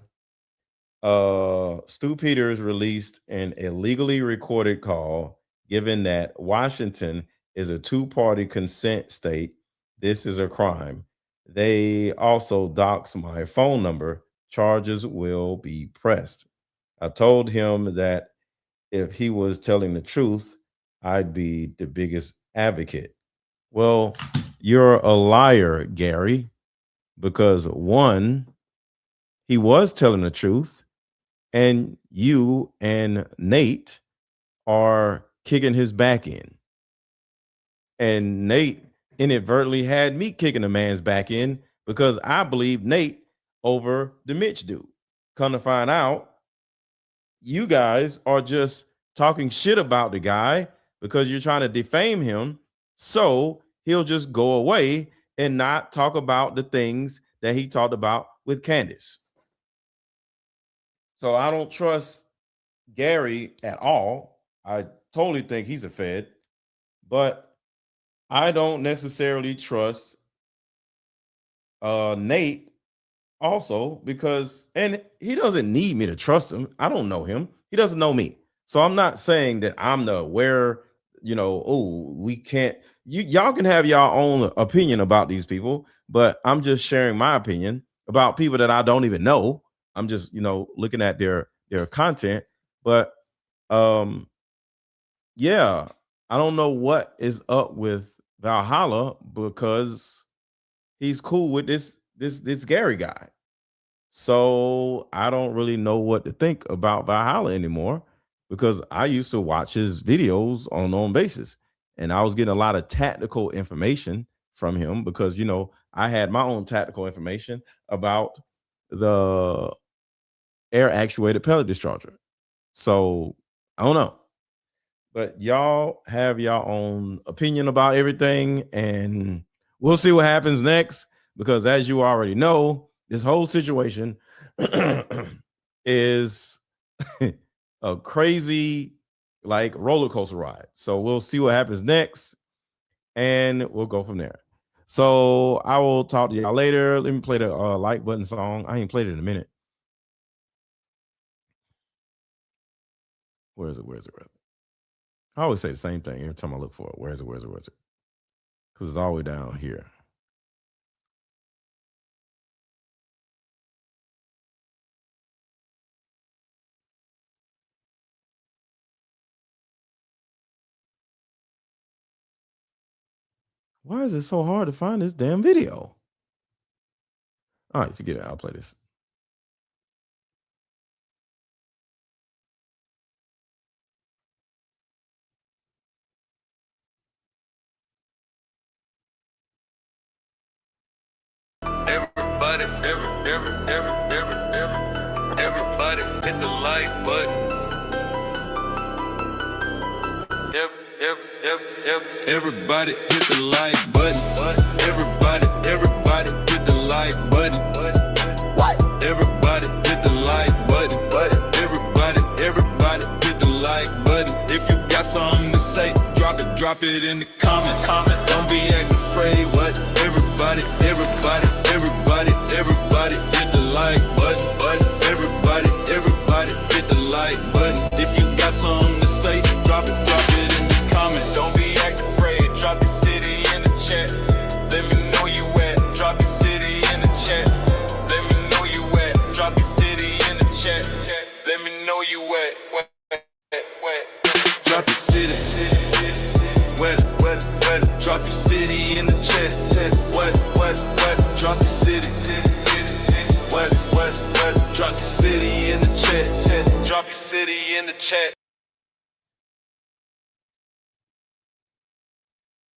Stu Peters released an illegally recorded call, given that Washington is a two-party consent state. This is a crime. They also doxed my phone number. Charges will be pressed. I told him that if he was telling the truth, I'd be the biggest advocate. Well, you're a liar, Gary, because one, he was telling the truth, and you and Nate are kicking his back in. And Nate inadvertently had me kicking a man's back in because I believe Nate over the Mitch dude. Come to find out, you guys are just talking shit about the guy because you're trying to defame him, so he'll just go away and not talk about the things that he talked about with Candace. So I don't trust Gary at all. I totally think he's a Fed, but I don't necessarily trust Nate also, because, and he doesn't need me to trust him. I don't know him. He doesn't know me. So I'm not saying that I'm the where, oh, we can't, y'all can have your own opinion about these people, but I'm just sharing my opinion about people that I don't even know. I'm just, looking at their content. But yeah, I don't know what is up with Valhalla, because he's cool with this Gary guy. So I don't really know what to think about Valhalla anymore, because I used to watch his videos on an own basis, and I was getting a lot of tactical information from him because, I had my own tactical information about the air actuated pellet discharger. So I don't know, but y'all have your own opinion about everything, and we'll see what happens next, because as you already know, this whole situation is a crazy, like, roller coaster ride. So we'll see what happens next, and we'll go from there. So I will talk to y'all later. Let me play the like button song. I ain't played it in a minute. Where is it? I always say the same thing every time I look for it. Where is it? Because it's all the way down here. Why is it so hard to find this damn video? All right, forget it. I'll play this. Everybody hit the like button. Everybody hit the like button. Everybody hit the like button. Everybody hit the like button. Everybody hit the like button. If you got something to say, drop it. drop it in the comments. Don't be acting afraid. What? Everybody hit the like button. Everybody hit the like button. If you got something to say, drop it in the comments. Don't be acting afraid. Drop your city in the chat. Let me know you at. Drop your city in the chat. Let me know you at. Drop your city in the chat. Let me know you at. Drop your city. What? Drop your city in the chat. What? Drop your city. What? Drop your city in the chat. Drop your city in the chat.